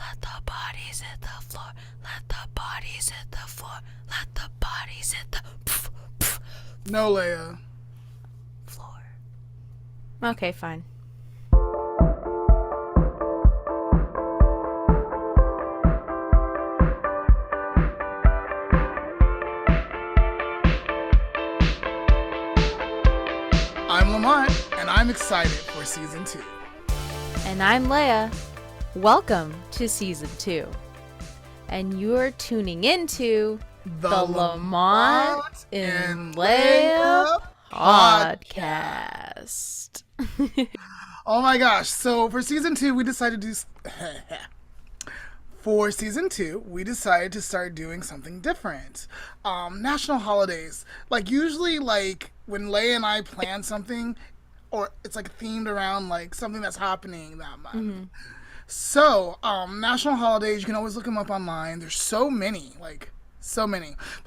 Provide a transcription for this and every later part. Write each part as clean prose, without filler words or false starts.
Let the bodies hit the floor. Let the bodies hit the floor. Let the bodies hit the No, Leah. floor. Okay, fine. I'm Lamont, and I'm excited for season 2. And I'm Leah. Welcome to season 2. And you're tuning into the Lamont N Leah podcast. Oh my gosh. So for season 2, we decided to start doing something different. National holidays. Like usually when Leia and I plan something, or it's like themed around like something that's happening that month. Mm-hmm. So, national holidays, you can always look them up online. There's so many. But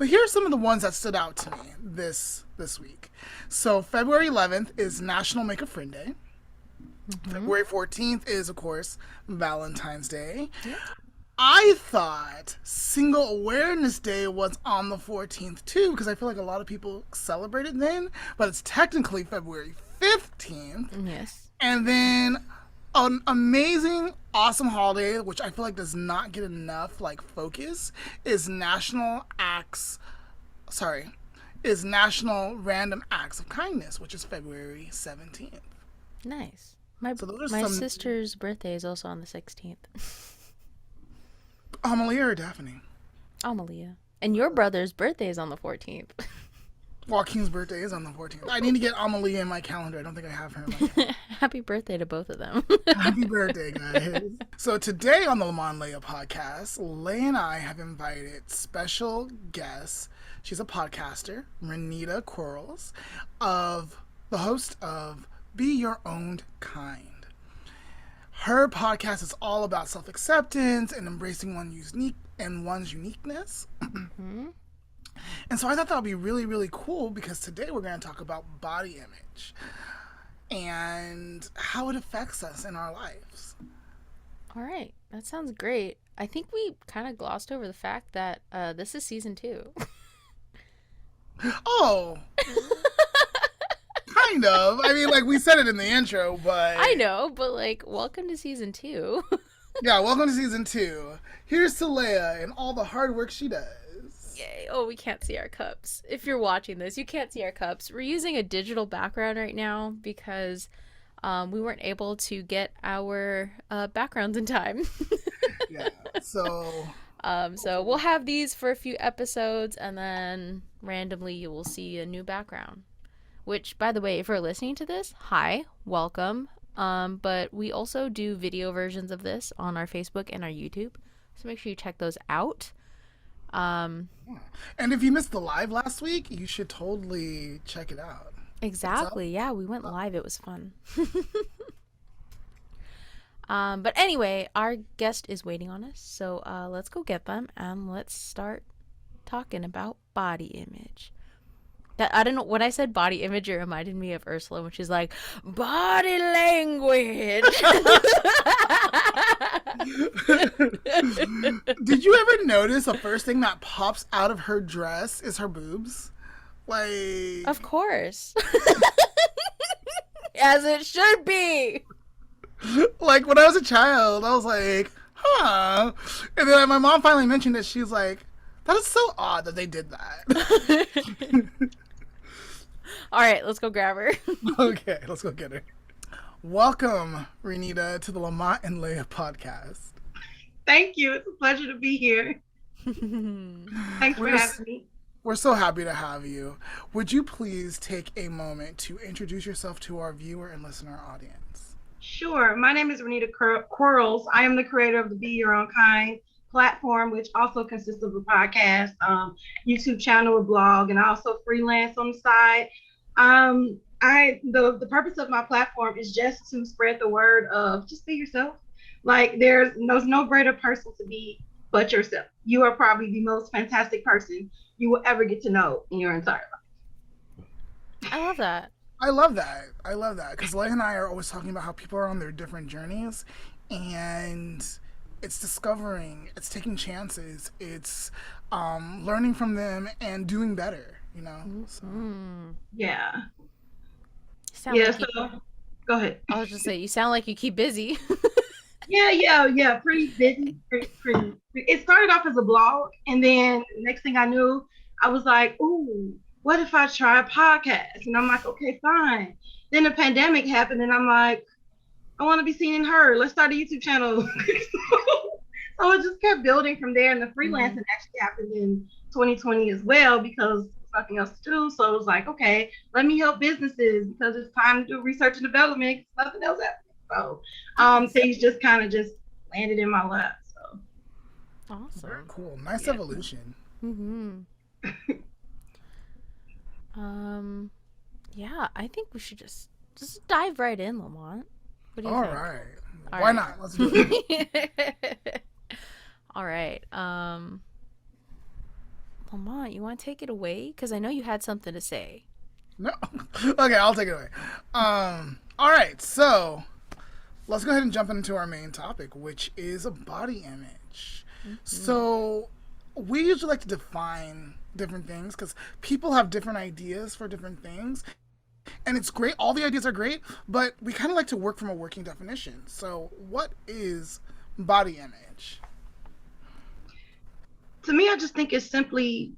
here are some of the ones that stood out to me this week. So February 11th is National Make a Friend Day. Mm-hmm. February 14th is, of course, Valentine's Day. Yeah. I thought Single Awareness Day was on the 14th too, because I feel like a lot of people celebrate it then, but it's technically February 15th. Yes. And then an amazing, awesome holiday, which I feel like does not get enough focus, is National Random Acts of Kindness, which is February 17th. Nice. My sister's birthday is also on the 16th. Amalia or Daphne? Amalia. And your brother's birthday is on the 14th. Joaquin's birthday is on the 14th. I need to get Amalia in my calendar. I don't think I have her in my calendar. Happy birthday to both of them. Happy birthday, guys. So today on the Lamont N Leah podcast, Leah and I have invited special guests. She's a podcaster, Renita Quirls, the host of Be Your Own Kind. Her podcast is all about self-acceptance and embracing one's uniqueness. Mm-hmm. And so I thought that would be really, really cool because today we're going to talk about body image and how it affects us in our lives. All right. That sounds great. I think we kind of glossed over the fact that this is season 2. Oh. Kind of. I mean, we said it in the intro, but... I know, but, welcome to season 2. Yeah, welcome to season 2. Here's to Leah and all the hard work she does. Yay. Oh, we can't see our cups. If you're watching this, you can't see our cups. We're using a digital background right now because we weren't able to get our backgrounds in time. Yeah, so we'll have these for a few episodes, and then randomly you will see a new background. Which, by the way, if you're listening to this, hi, welcome. But we also do video versions of this on our Facebook and our YouTube, so make sure you check those out. And if you missed the live last week, you should totally check it out. Exactly. Yeah, we went live. It was fun. But anyway, our guest is waiting on us, so let's go get them and let's start talking about body image. I don't know, when I said body image, it reminded me of Ursula when she's like, body language. Did you ever notice the first thing that pops out of her dress is her boobs? Of course. As it should be. When I was a child, I was like, huh. And then my mom finally mentioned it. She's like, that is so odd that they did that. All right, let's go grab her. Okay, let's go get her. Welcome, Renita, to the Lamont N Leah podcast. Thank you. It's a pleasure to be here. Thanks for having me. We're so happy to have you. Would you please take a moment to introduce yourself to our viewer and listener audience? Sure. My name is Renita Quirls. I am the creator of the Be Your Own Kind platform, which also consists of a podcast, YouTube channel, a blog, and I also freelance on the side. The purpose of my platform is just to spread the word of just be yourself. There's no greater person to be but yourself. You are probably the most fantastic person you will ever get to know in your entire life. I love that. I love that because Leah and I are always talking about how people are on their different journeys, and it's discovering, it's taking chances, it's learning from them and doing better, you know? So. Mm-hmm. Yeah. You sound Yeah. like So you. go ahead. I was just say you sound like you keep busy. Yeah. Pretty busy. It started off as a blog, and then next thing I knew, I was like, "Ooh, what if I try a podcast?" And I'm like, "Okay, fine." Then the pandemic happened, and I'm like, "I want to be seen and heard. Let's start a YouTube channel." So it just kept building from there, and the Mm-hmm. freelancing actually happened in 2020 as well because there's nothing else to do. So it was like, okay, let me help businesses because it's time to do research and development. Nothing else happening. So Nice. things just kind of just landed in my lap. So Very Awesome. cool. Nice yeah. evolution. Mm-hmm. Um. Yeah, I think we should just dive right in, Lamont. What do you All think? right. All Why right. not? Let's do it. All right. Lamont, you want to take it away? Because I know you had something to say. No. Okay, I'll take it away. All right. So let's go ahead and jump into our main topic, which is a body image. Mm-hmm. So we usually like to define different things because people have different ideas for different things. And it's great. All the ideas are great, but we kind of like to work from a working definition. So, what is body image? To me, I just think it's simply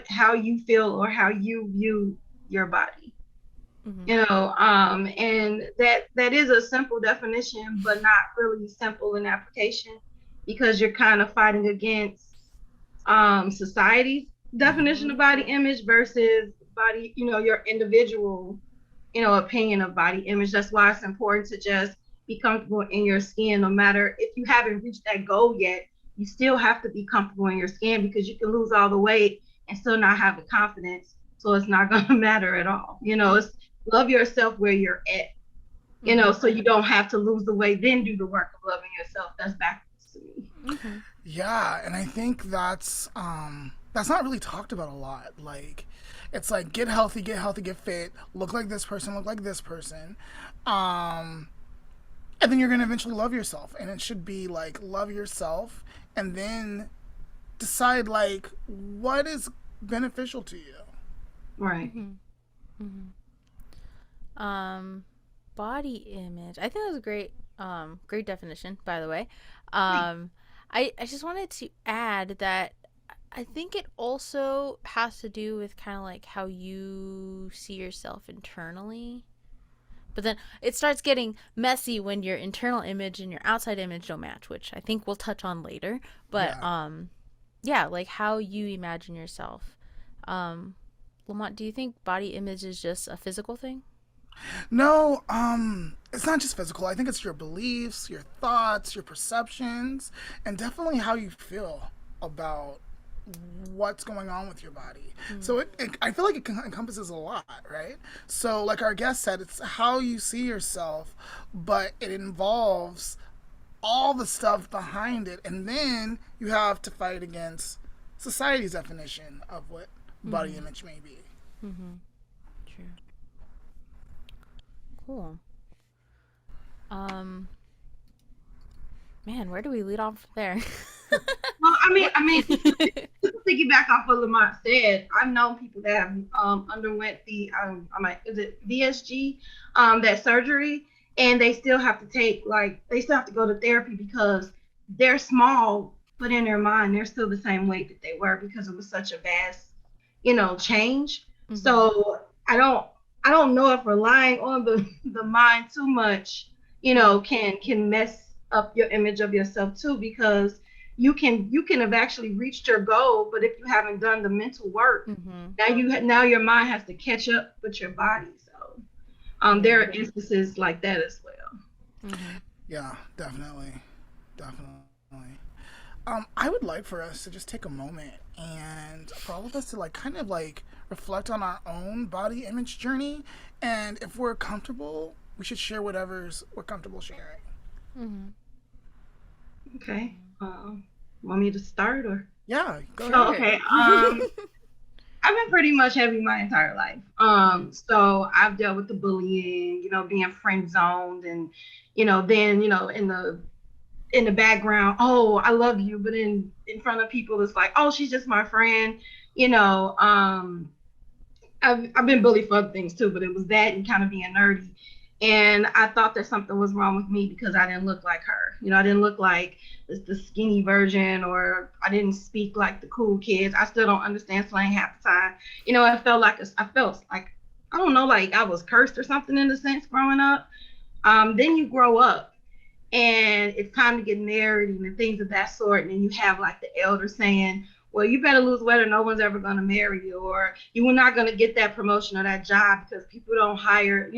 how you feel or how you view your body. Mm-hmm. And that is a simple definition, but not really simple in application because you're kind of fighting against society's definition of Mm-hmm. body image versus body, your individual, opinion of body image. That's why it's important to just be comfortable in your skin, no matter if you haven't reached that goal yet. You still have to be comfortable in your skin because you can lose all the weight and still not have the confidence. So it's not going to matter at all. It's love yourself where you're at. Mm-hmm. So you don't have to lose the weight, then do the work of loving yourself. That's backwards to me. Mm-hmm. Yeah, and I think that's not really talked about a lot. Like, it's like get healthy, get fit, look like this person, um, and then you're gonna eventually love yourself. And it should be like love yourself, and then decide like what is beneficial to you. Right. Mm-hmm. Um, Body image. I think that was a great definition, by the way. Thanks. Um, I just wanted to add that I think it also has to do with kind of like how you see yourself internally. But then it starts getting messy when your internal image and your outside image don't match, which I think we'll touch on later. But Yeah. yeah, like how you imagine yourself. Um, Lamont, do you think body image is just a physical thing? No, it's not just physical. I think it's your beliefs, your thoughts, your perceptions, and definitely how you feel about what's going on with your body. Mm. So I feel like it encompasses a lot, right? So, like our guest said, it's how you see yourself, but it involves all the stuff behind it, and then you have to fight against society's definition of what body Mm-hmm. image may be. Mm-hmm. True. Cool. Um, Man, where do we lead off from there? Well, what? just to piggyback off what Lamont said, I've known people that have underwent the is it VSG, that surgery, and they still have to they still have to go to therapy because they're small, but in their mind they're still the same weight that they were because it was such a vast, change. Mm-hmm. So I don't know if relying on the mind too much, can mess up your image of yourself too because you can have actually reached your goal, but if you haven't done the mental work, Mm-hmm. now your mind has to catch up with your body. So there Yeah. are instances like that as well. Mm-hmm. Yeah, definitely. Definitely. I would like for us to just take a moment and for all of us to like kind of like reflect on our own body image journey, and if we're comfortable, we should share whatever's we're comfortable sharing. Mm-hmm. Okay. Want me to start or? Yeah, go Oh, ahead. Sure. okay. I've been pretty much heavy my entire life. So I've dealt with the bullying, being friend zoned, and then in the in the background, oh, I love you, but in front of people, it's like, oh, she's just my friend. You know, I've been bullied for other things too, but it was that and kind of being nerdy. And I thought that something was wrong with me because I didn't look like her. You know, I didn't look like the skinny version, or I didn't speak like the cool kids. I still don't understand slang half the time. You know, I felt like, I don't know, like I was cursed or something in a sense growing up. Then you grow up and it's time to get married and things of that sort. And then you have like the elder saying, well, you better lose weight or no one's ever going to marry you, or you are not going to get that promotion or that job because people don't hire,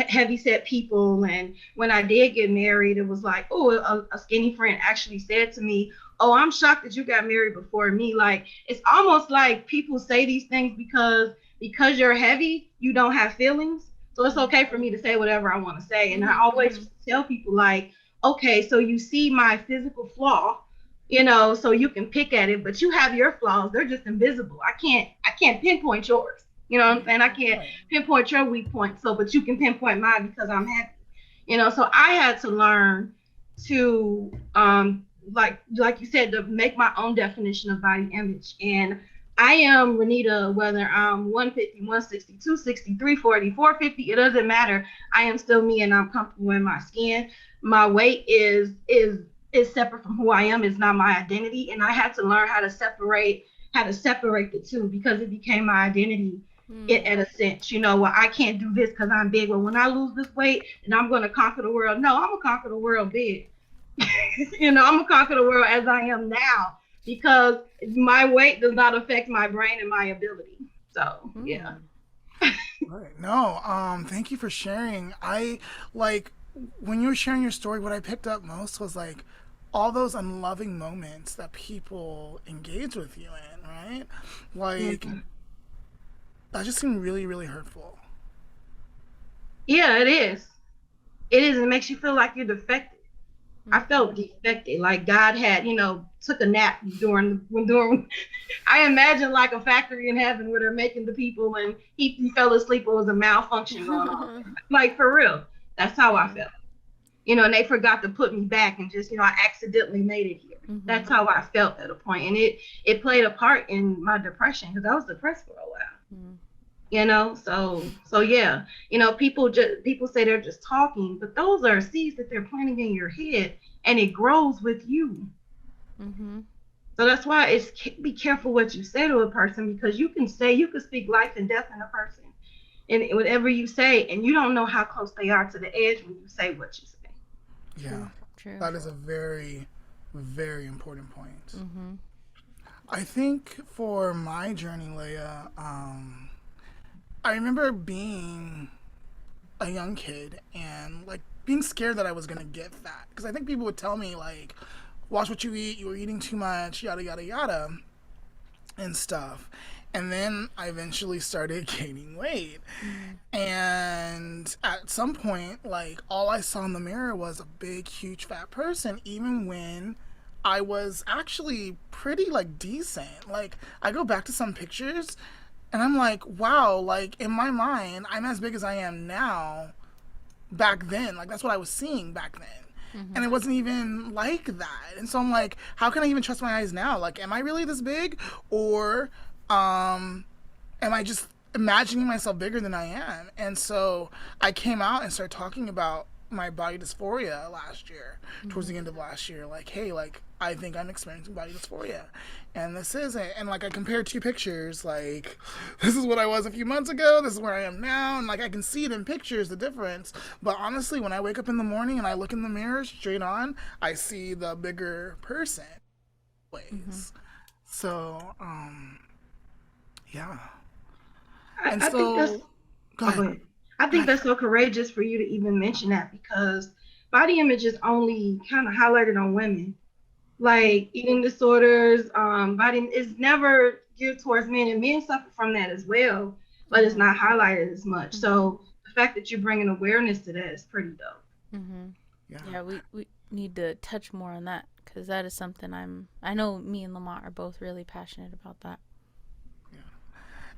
heavy set people. And when I did get married, it was like, oh, a skinny friend actually said to me, oh, I'm shocked that you got married before me. Like, it's almost like people say these things because you're heavy, you don't have feelings. So it's okay for me to say whatever I want to say. And I always tell people, like, okay, so you see my physical flaw, so you can pick at it, but you have your flaws. They're just invisible. I can't pinpoint yours. You know what I'm saying? I can't pinpoint your weak point. So, but you can pinpoint mine because I'm happy. So I had to learn to, like you said, to make my own definition of body image. And I am Renita, whether I'm 150, 160, 260, 340, 450, it doesn't matter. I am still me and I'm comfortable in my skin. My weight is separate from who I am. It's not my identity. And I had to learn how to separate the two because it became my identity in a sense. Well, I can't do this because I'm big. Well, when I lose this weight and I'm going to conquer the world. No, I'm going to conquer the world big. I'm gonna conquer the world as I am now because my weight does not affect my brain and my ability. So yeah. Right. No, thank you for sharing. I like when you were sharing your story, what I picked up most was like all those unloving moments that people engage with you in, right? Like that just seemed really, really hurtful. Yeah, it is. It is. It makes you feel like you're defective. I felt defected, like God had, took a nap during. I imagine like a factory in heaven where they're making the people, and he fell asleep. Or was a malfunction going on, like for real. That's how I felt. And they forgot to put me back, and just, I accidentally made it here. That's how I felt at a point, and it played a part in my depression because I was depressed for a while. So yeah, people say they're just talking, but those are seeds that they're planting in your head, and it grows with you. So that's why it's be careful what you say to a person, because you can speak life and death in a person, and whatever you say, and you don't know how close they are to the edge when you say what you say. Yeah, true. That is a very, very important point. I think for my journey, Leah, I remember being a young kid and like being scared that I was gonna get fat, because I think people would tell me like, watch what you eat, you were eating too much, yada yada yada and stuff. And then I eventually started gaining weight. And at some point, like, all I saw in the mirror was a big, huge, fat person, even when I was actually pretty, like, decent. Like, I go back to some pictures and I'm like, wow, like, in my mind, I'm as big as I am now back then. Like, that's what I was seeing back then. And it wasn't even like that. And so I'm like, how can I even trust my eyes now? Like, am I really this big? Or am I just imagining myself bigger than I am? And so I came out and started talking about my body dysphoria last year, towards the end of last year. Like, hey, like, I think I'm experiencing body dysphoria. And this isn't. And, like, I compared two pictures. Like, this is what I was a few months ago. This is where I am now. And, like, I can see it in pictures, the difference. But honestly, when I wake up in the morning and I look in the mirror straight on, I see the bigger person. Ways. So, yeah. And I think that's. so, go ahead. I think that's so courageous for you to even mention that, because body image is only kind of highlighted on women. Like eating disorders, body is never geared towards men, and men suffer from that as well, but it's not highlighted as much. So the fact that you're bringing awareness to that is pretty dope. Yeah, we need to touch more on that, because that is something I know me and Lamont are both really passionate about that.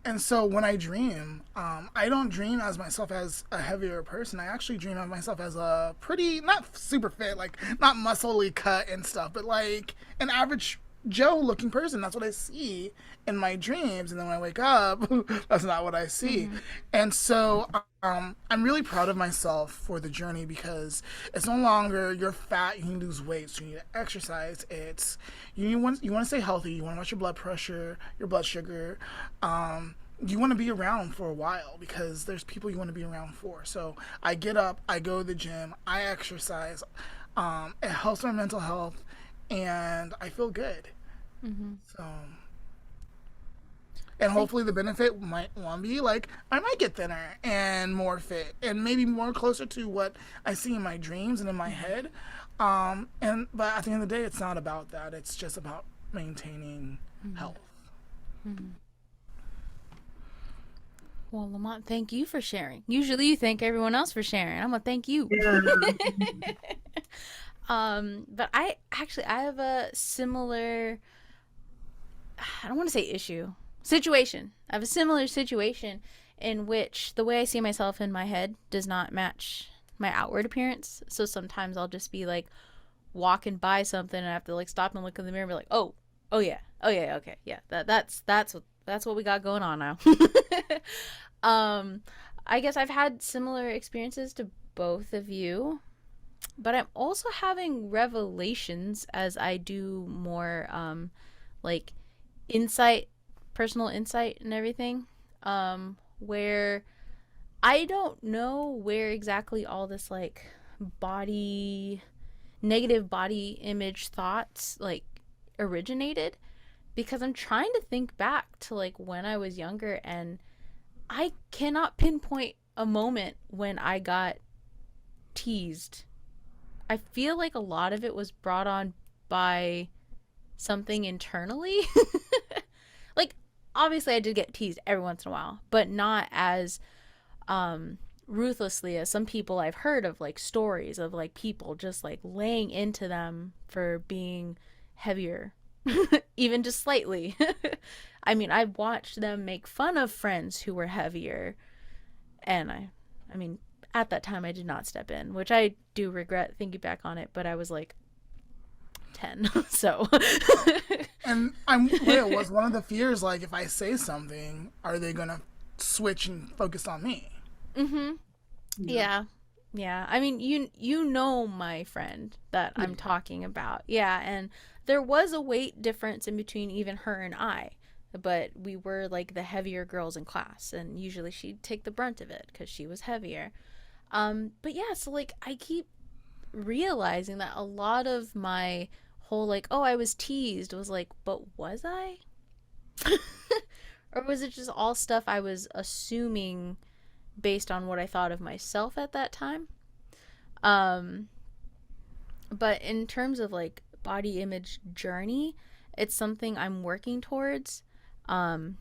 And so when I dream, I don't dream as myself as a heavier person. I actually dream of myself as a pretty, not super fit, like not muscly cut and stuff, but like an average Joe looking person. That's what I see in my dreams. And then when I wake up, that's not what I see. Mm-hmm. And so I'm really proud of myself for the journey because it's no longer you're fat, you need to lose weight, so you need to exercise. It's you want to stay healthy, you want to watch your blood pressure, your blood sugar. You want to be around for a while because there's people you want to be around for. So I get up, I go to the gym, I exercise. It helps my mental health, and I feel good. Mm-hmm. So, and hopefully the benefit might want to be like I might get thinner and more fit, and maybe more closer to what I see in my dreams and in my head. And but at the end of the day, it's not about that. It's just about maintaining health. Mm-hmm. Well, Lamont, thank you for sharing. Usually you thank everyone else for sharing. I'm gonna thank you. Yeah. But I have a similar, I don't want to say issue, situation. I have a similar situation in which the way I see myself in my head does not match my outward appearance. So sometimes I'll just be like walking by something and I have to like stop and look in the mirror and be like, oh yeah, okay, yeah, that's what we got going on now. I guess I've had similar experiences to both of you, but I'm also having revelations as I do more like insight, personal insight and everything, where I don't know where exactly all this like negative body image thoughts like originated, because I'm trying to think back to like when I was younger and I cannot pinpoint a moment when I got teased. I feel like a lot of it was brought on by something internally. Like, obviously I did get teased every once in a while, but not as ruthlessly as some people I've heard of, like stories of like people just like laying into them for being heavier. Even just slightly. I mean, I watched them make fun of friends who were heavier, and I mean, at that time I did not step in, which I do regret thinking back on it, but I was like 10, so. And it was one of the fears, like if I say something, are they gonna switch and focus on me? Mm-hmm. Yeah. I mean, you know my friend that I'm talking about. Yeah, and there was a weight difference in between even her and I, but we were like the heavier girls in class, and usually she'd take the brunt of it because she was heavier. But yeah, so like I keep realizing that a lot of my whole like, oh, I was teased was like, but was I? Or was it just all stuff I was assuming based on what I thought of myself at that time? But in terms of like body image journey, it's something I'm working towards. I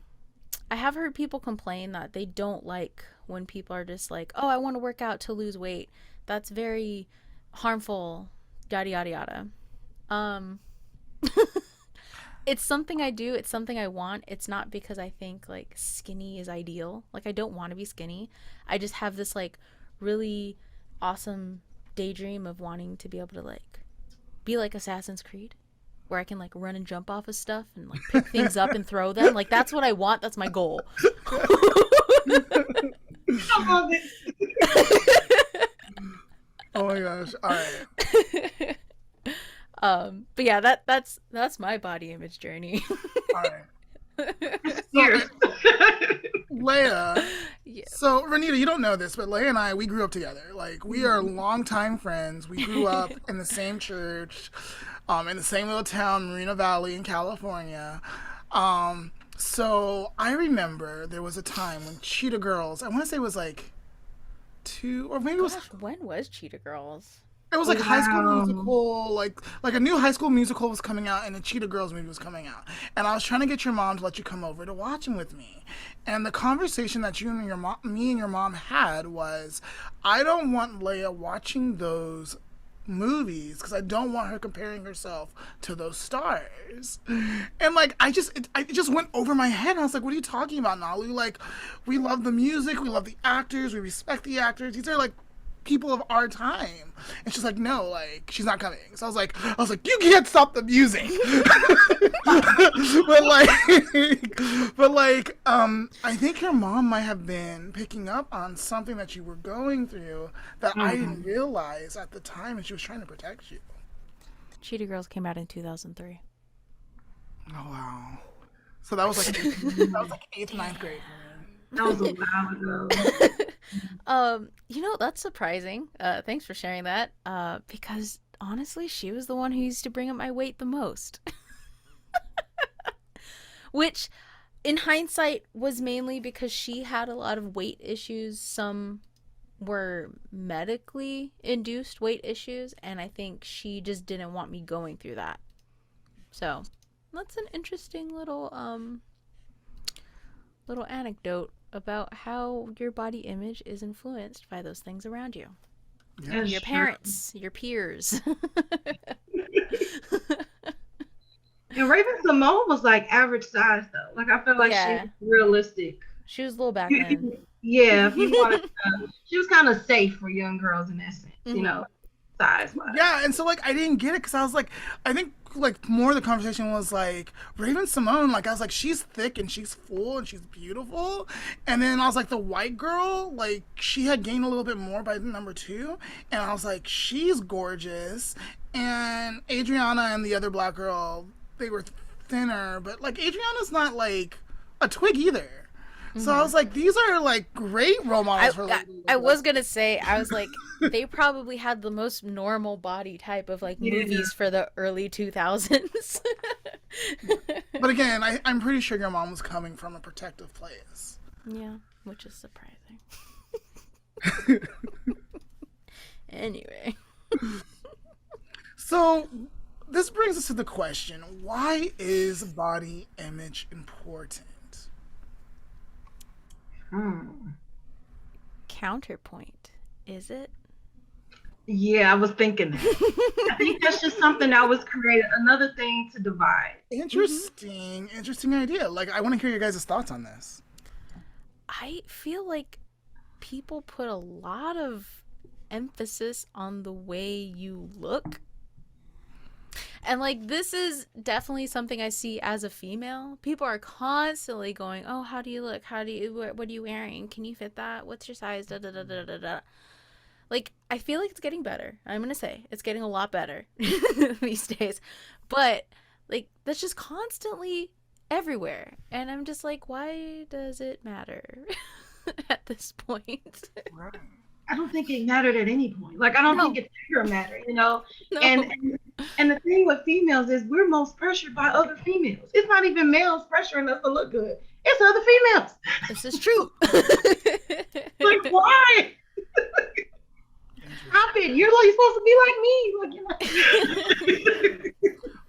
have heard people complain that they don't like when people are just like, oh, I want to work out to lose weight. That's very harmful, yada yada yada. It's something I do, it's something I want. It's not because I think like skinny is ideal. Like I don't want to be skinny. I just have this like really awesome daydream of wanting to be able to like be like Assassin's Creed, where I can like run and jump off of stuff and like pick things up and throw them. Like that's what I want. That's my goal. I love it. Oh my gosh! All right. But yeah, that's my body image journey. All right. Here. Leah. Yeah. So, Renita, you don't know this, but Leah and I, we grew up together. Like, we are longtime friends. We grew up in the same church, in the same little town, Marina Valley in California. So I remember there was a time when Cheetah Girls, I want to say it was like two, or maybe it was Gosh, when was Cheetah Girls? it was like a high school Wow. musical, like a new high school musical was coming out, and the Cheetah Girls movie was coming out. And I was trying to get your mom to let you come over to watch them with me. And the conversation that you and your mom, me and your mom had was, I don't want Leia watching those movies because I don't want her comparing herself to those stars. And like it just went over my head. I was like, what are you talking about, Nalu? Like, we love the music, we love the actors, we respect the actors. These are like people of our time. And she's like, no, like, she's not coming. So I was like, you can't stop the music. but I think your mom might have been picking up on something that you were going through that I didn't realize at the time, and she was trying to protect you. Cheetah Girls came out in 2003. Oh wow. So that was like eighth, ninth grade. That was a while ago. That's surprising. Thanks for sharing that. Because honestly, she was the one who used to bring up my weight the most. Which, in hindsight, was mainly because she had a lot of weight issues. Some were medically induced weight issues, and I think she just didn't want me going through that. So, that's an interesting little anecdote about how your body image is influenced by those things around you. Yeah. Your parents, your peers. And Raven Simone was like average size though. Like I feel like she was realistic. She was little back then. Yeah, if you wanted to, she was kind of safe for young girls in that sense, size wise. Yeah, and so like I didn't get it because I was like, I think like more of the conversation was like Raven Simone, like I was like, she's thick and she's full and she's beautiful, and then I was like, the white girl, like she had gained a little bit more by number 2, and I was like, she's gorgeous, and Adriana and the other black girl, they were thinner, but like Adriana's not like a twig either. So I was like, these are like great role models for ladies. I was gonna say, I was like, they probably had the most normal body type of like movies for the early 2000s. But again, I'm pretty sure your mom was coming from a protective place. Yeah, which is surprising. Anyway. So this brings us to the question, why is body image important? Counterpoint, is it? Yeah, I was thinking that. I think that's just something that was created, another thing to divide. Interesting idea. Like, I want to hear your guys' thoughts on this. I feel like people put a lot of emphasis on the way you look. And, like, this is definitely something I see as a female. People are constantly going, oh, how do you look? What are you wearing? Can you fit that? What's your size? Da, da, da, da, da, da. Like, I feel like it's getting better. I'm going to say it's getting a lot better these days. But, like, that's just constantly everywhere. And I'm just like, why does it matter at this point? Right. I don't think it mattered at any point. Like, I don't think it ever mattered, No. And the thing with females is we're most pressured by other females. It's not even males pressuring us to look good. It's other females. This is true. Like, why? Stop it. You're supposed to be like me.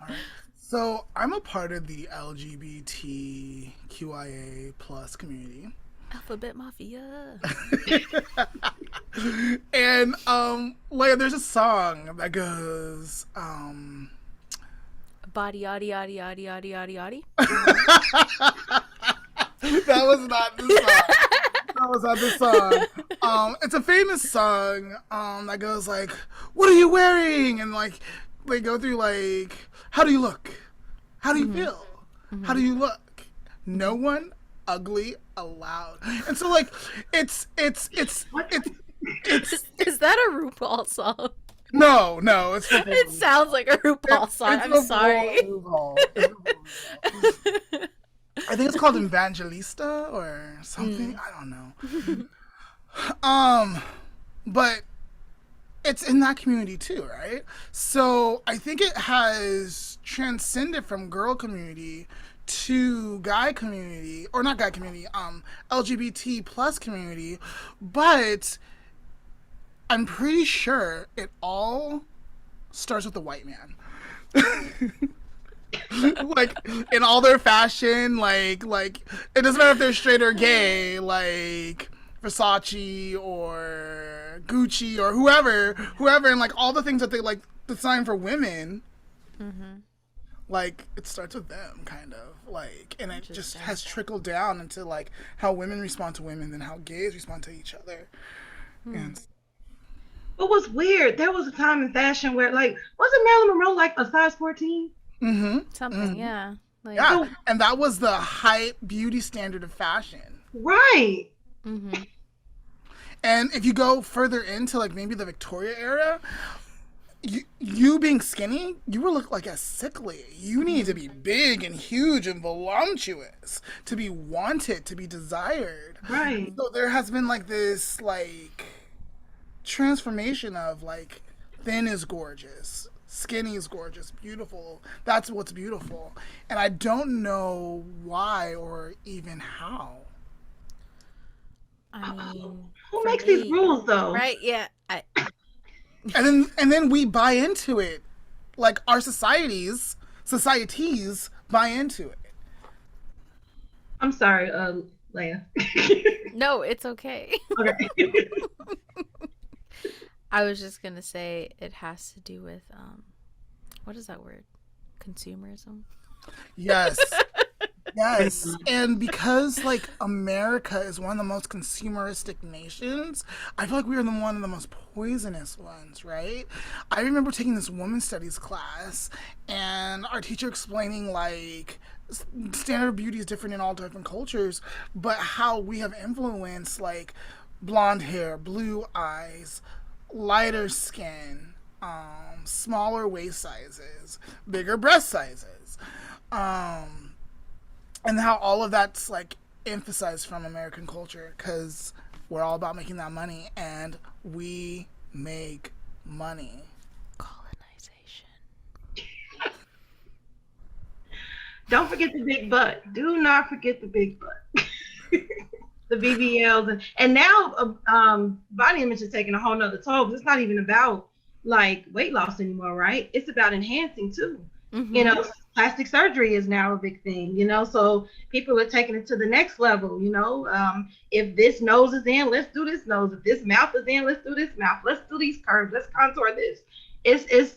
All right. So I'm a part of the LGBTQIA plus community. Alphabet Mafia. And Leah, there's a song that goes Body yaddy yaddy yaddy yaddy yaddy yaddy. That was not the song. It's a famous song that goes like, what are you wearing? And like they go through like, how do you look? How do you feel? How do you look? No one ugly allowed. And so like it's Is that a RuPaul song? No, it's it sounds like a RuPaul song. I'm sorry. I think it's called Evangelista or something. I don't know. But it's in that community too, right? So I think it has transcended from girl community to guy community, or not guy community, LGBT plus community, but I'm pretty sure it all starts with the white man. Like in all their fashion, like it doesn't matter if they're straight or gay, like Versace or or Gucci or whoever, and like all the things that they like design for women. Like it starts with them, kind of like, and it just has trickled down into like how women respond to women and how gays respond to each other. And What was weird? There was a time in fashion where, like, wasn't Marilyn Monroe like a size 14? Something, yeah. Like, yeah, and that was the high beauty standard of fashion. Right. And if you go further into like maybe the Victoria era, you being skinny, you would look like a sickly. You need to be big and huge and voluptuous to be wanted, to be desired. Right. So there has been like this like transformation of like thin is gorgeous, skinny is gorgeous, beautiful. That's what's beautiful. And I don't know why or even how. I mean, Who makes these rules though? right? Yeah. And then we buy into it. Like our societies buy into it. I'm sorry, Leah. No, it's okay. Okay. I was just gonna say it has to do with what is that word? Consumerism. Yes. Yes. And because like America is one of the most consumeristic nations, I feel like we are one of the most poisonous ones, right? I remember taking this women's studies class and our teacher explaining like standard of beauty is different in all different cultures, but how we have influenced like blonde hair, blue eyes, lighter skin, smaller waist sizes, bigger breast sizes, and how all of that's like emphasized from American culture because we're all about making that money, and we make money. Colonization. Don't forget the big butt. Do not forget the big butt. The BBLs and now body image is taking a whole nother toll. It's not even about like weight loss anymore, right? It's about enhancing too. You know, plastic surgery is now a big thing, you know, so people are taking it to the next level, you know. If this nose is in, let's do this nose. If this mouth is in, let's do this mouth. Let's do these curves. Let's contour this. It's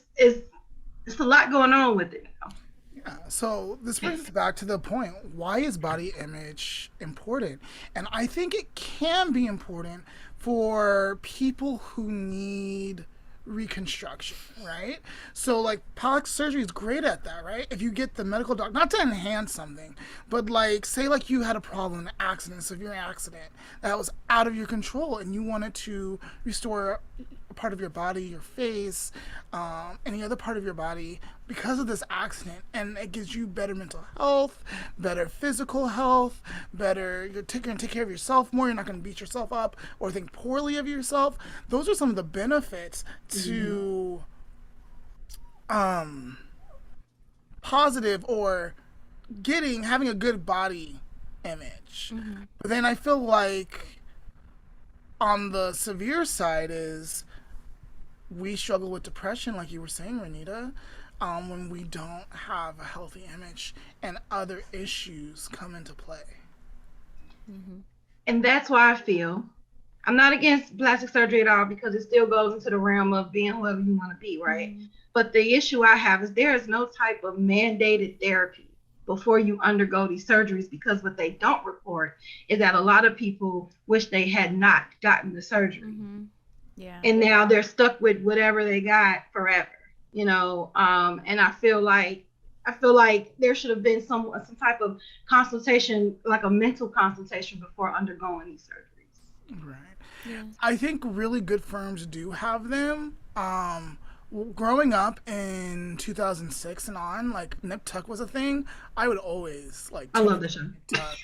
a lot going on with it now. Yeah, so this brings us back to the point. Why is body image important? And I think it can be important for people who need reconstruction, right? So like plastic surgery is great at that, right? If you get the medical doc, not to enhance something, but like say like you had a problem, an accident, severe accident that was out of your control, and you wanted to restore a part of your body, your face, any other part of your body because of this accident, and it gives you better mental health, better physical health, better, you're going to take care of yourself more, you're not going to beat yourself up or think poorly of yourself. Those are some of the benefits to positive or having a good body image. But then I feel like on the severe side is we struggle with depression, like you were saying, Renita, when we don't have a healthy image and other issues come into play. And that's why I feel I'm not against plastic surgery at all, because it still goes into the realm of being whoever you want to be, right? But the issue I have is there is no type of mandated therapy before you undergo these surgeries, because what they don't report is that a lot of people wish they had not gotten the surgery. Yeah. And now they're stuck with whatever they got forever, you know. And I feel like there should have been some type of consultation, like a mental consultation, before undergoing these surgeries. Right. Yeah. I think really good firms do have them. Growing up in 2006 and on, like Nip Tuck was a thing. I would always like. I love the show. Tuck.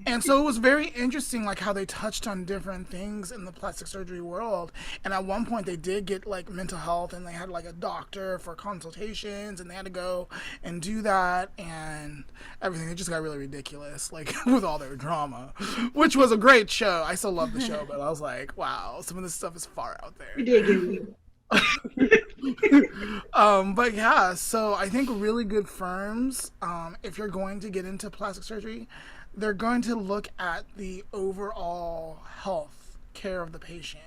And so it was very interesting, like how they touched on different things in the plastic surgery world. And at one point, they did get like mental health, and they had like a doctor for consultations, and they had to go and do that, and everything. It just got really ridiculous, like with all their drama, which was a great show. I still love the show, but I was like, wow, some of this stuff is far out there. We did get you. But yeah, so I think really good firms, if you're going to get into plastic surgery, they're going to look at the overall health care of the patient.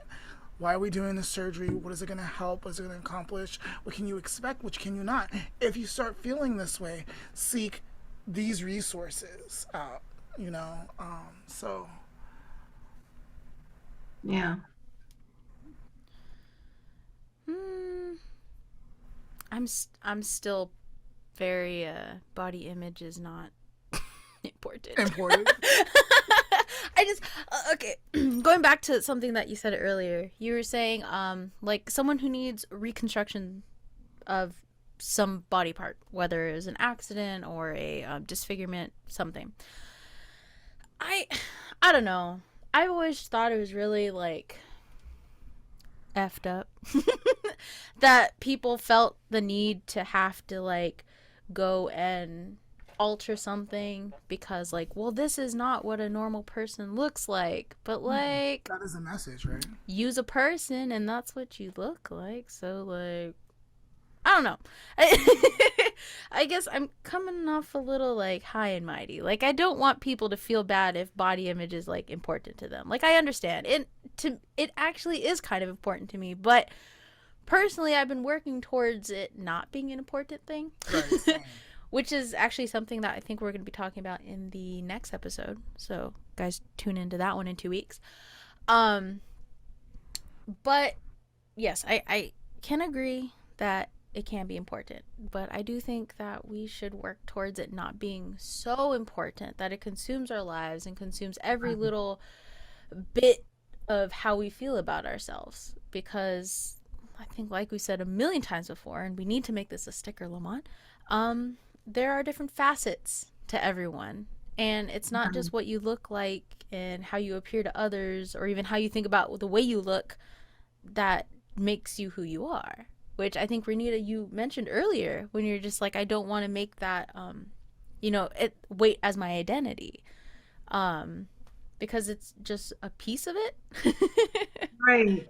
Why are we doing this surgery? What is it going to help? What is it going to accomplish? What can you expect? What can you not? If you start feeling this way, seek these resources out, you know? So. Yeah. I'm still very body image is not important. Important. I just okay. Going back to something that you said earlier, you were saying like someone who needs reconstruction of some body part, whether it was an accident or a disfigurement, something. I don't know. I always thought it was really like effed up that people felt the need to have to like go and alter something because like, well, this is not what a normal person looks like, but like That is a message, right? use a person and that's what you look like. So like, I don't know. I guess I'm coming off a little like high and mighty. Like I don't want people to feel bad if body image is like important to them. Like I understand it actually is kind of important to me, but personally I've been working towards it not being an important thing. Right. Which is actually something that I think we're going to be talking about in the next episode. So guys, tune into that one in 2 weeks. But yes, I can agree that it can be important, but I do think that we should work towards it not being so important that it consumes our lives and consumes every little bit of how we feel about ourselves. Because I think, like we said a million times before, and we need to make this a sticker, Lamont, there are different facets to everyone. And it's not just what you look like and how you appear to others, or even how you think about the way you look, that makes you who you are. Which I think, Renita, you mentioned earlier when you're just like, I don't want to make that, weight as my identity. Because it's just a piece of it. Right.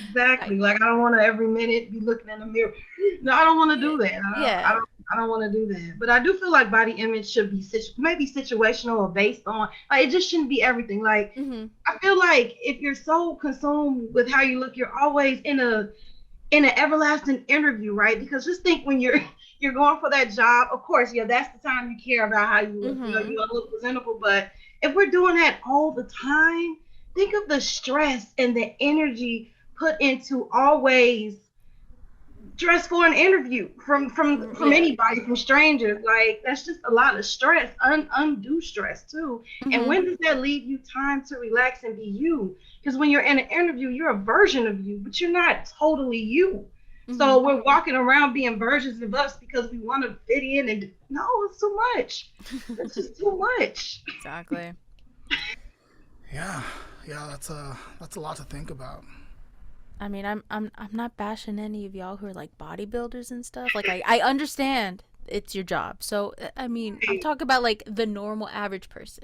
Exactly. Like I don't want to every minute be looking in the mirror. No, I don't want to do that. I don't want to do that. But I do feel like body image should be maybe situational or based on. Like it just shouldn't be everything. Like I feel like if you're so consumed with how you look, you're always in an everlasting interview, right? Because just think when you're going for that job, of course, yeah, that's the time you care about how you look. You know, you want to look presentable. But if we're doing that all the time, think of the stress and the energy put into always dress for an interview from anybody, from strangers. Like that's just a lot of stress, undue stress too. And when does that leave you time to relax and be you? Because when you're in an interview, you're a version of you, but you're not totally you. So we're walking around being versions of us because we want to fit in, and no, it's too much. It's just too much. Exactly. Yeah, that's a lot to think about. I mean, I'm not bashing any of y'all who are like bodybuilders and stuff. Like I understand it's your job. So I mean, I'm talking about like the normal average person.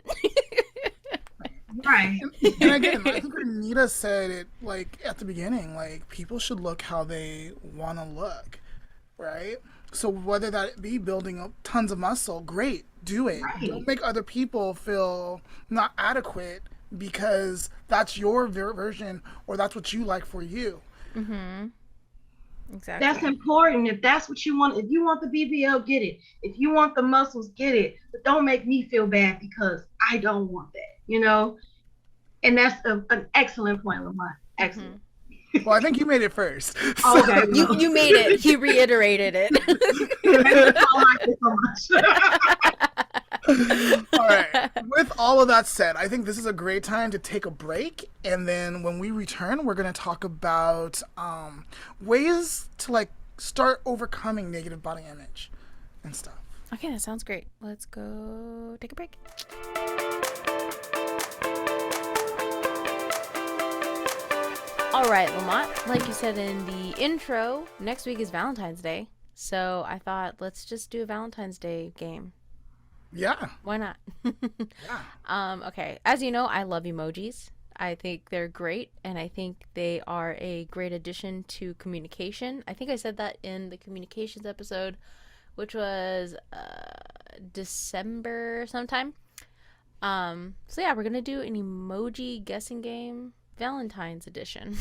Right. And again, I think Renita said it like at the beginning, like people should look how they want to look, right? So whether that be building up tons of muscle, great, do it. Right. Don't make other people feel not adequate because that's your version or that's what you like for you. Exactly. That's important. If that's what you want, if you want the BBL, get it. If you want the muscles, get it. But don't make me feel bad because I don't want that, you know? And that's an excellent point, Lamont. Excellent. Well, I think you made it first. Oh, okay. You made it. He reiterated it. I like it so much. All right. With all of that said, I think this is a great time to take a break. And then when we return, we're going to talk about ways to like start overcoming negative body image and stuff. Okay, that sounds great. Let's go take a break. All right, Lamont, like you said in the intro, next week is Valentine's Day. So I thought, let's just do a Valentine's Day game. Yeah. Why not? Yeah. Okay. As you know, I love emojis. I think they're great, and I think they are a great addition to communication. I think I said that in the communications episode, which was December sometime. So yeah, we're gonna do an emoji guessing game. Valentine's edition.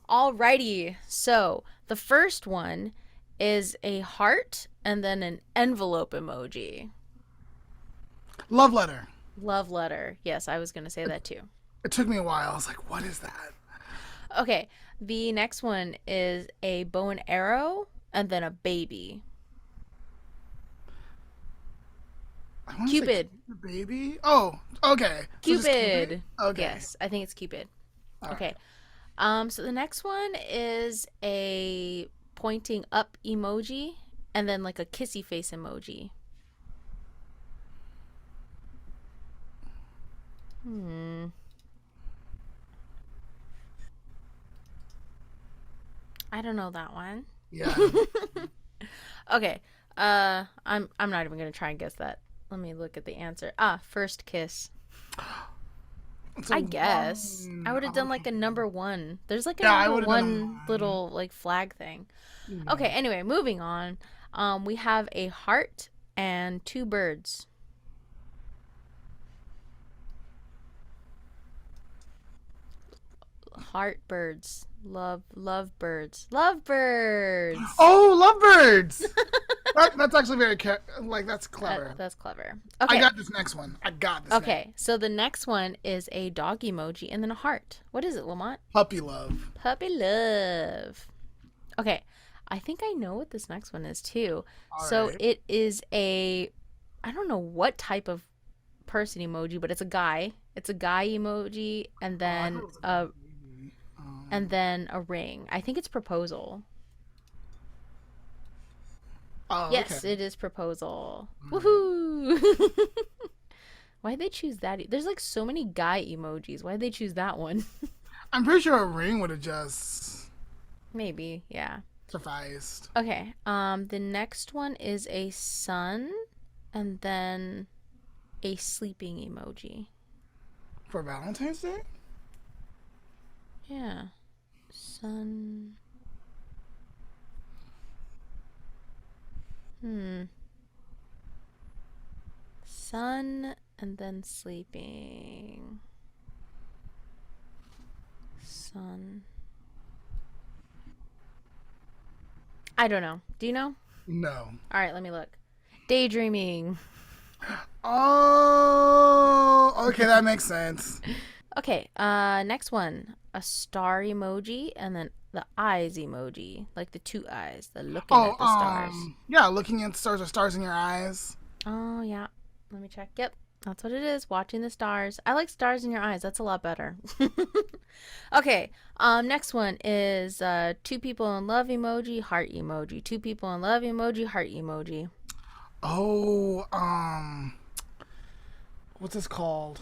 Alrighty, so the first one is a heart and then an envelope emoji. Love letter. Love letter. Yes, I was going to say that too. It took me a while. I was like, what is that? Okay, the next one is a bow and arrow and then a baby. I wanna say Cupid. baby. Oh, okay. So just Cupid. Okay. Yes, I think it's Cupid. All Okay. right. So the next one is a pointing up emoji and then like a kissy face emoji. I don't know that one. Yeah. Okay. I'm not even gonna try and guess that. Let me look at the answer. First kiss. It's I guess. one. I would have done like a number one. There's like a Yeah, I number would have done a one one. little like flag thing. Mm. Okay, anyway, moving on. We have a heart and two birds. Heart birds. Love birds. Love birds. Oh, lovebirds. That's actually very that's clever. That's clever. I Okay. got this next one. I got this. Okay, so the next one is a dog emoji and then a heart. What is it, Lamont? Puppy love. Puppy love. Okay, I think I know what this next one is too. All So right. it is I don't know what type of person emoji, but it's a guy. It's a guy emoji and Oh, I then thought it was a a baby. a ring. I think it's proposal. Oh, Yes, okay. it is proposal. Alright. Woohoo! Why'd they choose that? There's like so many guy emojis. Why'd they choose that one? I'm pretty sure a ring would have just Maybe, yeah. sufficed Okay. The next one is a sun and then a sleeping emoji. for Valentine's Day. Yeah. Sun. Sun and then sleeping. Sun. I don't know. Do you know? No. All right, let me look. Daydreaming. Oh, okay, that makes sense. Okay, next one. A star emoji and then the eyes emoji. Like the two eyes, the looking Oh, at the stars. yeah, looking at stars or stars in your eyes. Oh, yeah. Let me check. Yep, that's what it is. Watching the stars. I like stars in your eyes. That's a lot better. Okay, next one is two people in love emoji, heart emoji. Two people in love emoji, heart emoji. Oh, what's this called?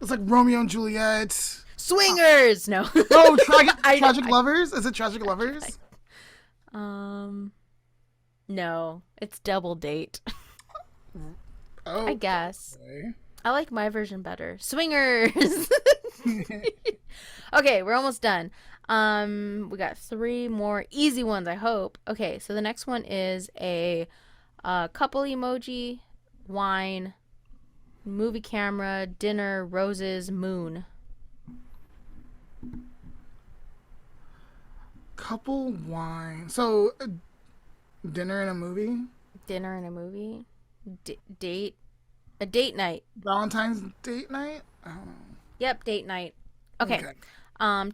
It's like Romeo and Juliet. Swingers! No. Oh, tragic, I- tragic I- lovers. Is it tragic lovers? No. It's double date. Oh, I guess. okay. I like my version better. Swingers! Okay, we're almost done. We got three more easy ones, I hope. Okay, so the next one is a couple emoji, wine, movie camera, dinner, roses, moon. Couple wine. So, dinner and a movie. Dinner and a movie. Date. A date night. Valentine's date night. I don't know. Yep, date night. Okay.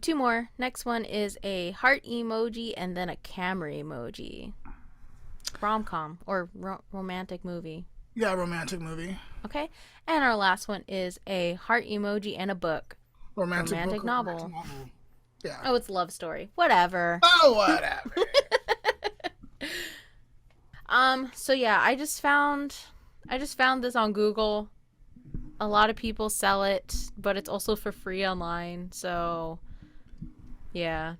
Two more. Next one is a heart emoji and then a camera emoji. Rom-com or romantic movie. Yeah, romantic movie. Okay. And our last one is a heart emoji and a book. Romantic Romantic book, novel. romantic novel. Yeah. Oh, it's love story. Whatever. Oh, whatever. So yeah, I just found this on Google. A lot of people sell it, but it's also for free online. So yeah.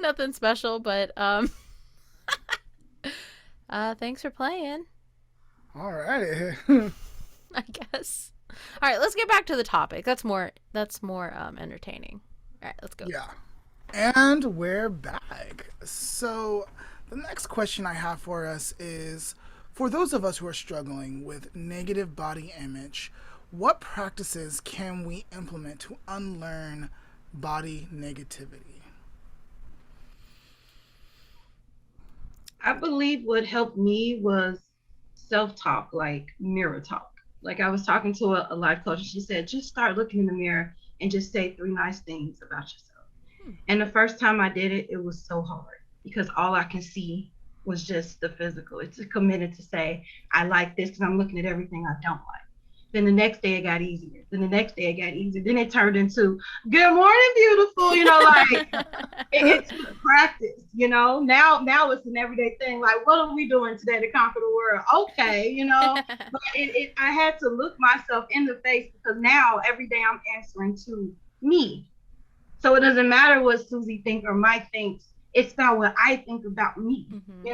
Nothing special, but thanks for playing, Alrighty. I guess. All right, let's get back to the topic. That's more entertaining. All right, let's go. Yeah. And we're back. So, the next question I have for us is, for those of us who are struggling with negative body image, what practices can we implement to unlearn body negativity? I believe what helped me was self talk, like mirror talk. Like I was talking to a life coach, and she said, just start looking in the mirror and just say three nice things about yourself. Hmm. And the first time I did it, it was so hard because all I can see was just the physical. It's committed to say, I like this because I'm looking at everything I don't like. Then the next day it got easier. Then the next day it got easier. Then it turned into, good morning, beautiful. Like it's practice, Now it's an everyday thing. Like, what are we doing today to conquer the world? Okay. But I had to look myself in the face because now every day I'm answering to me. So it doesn't matter what Susie thinks or Mike thinks. It's about what I think about me. Mm-hmm.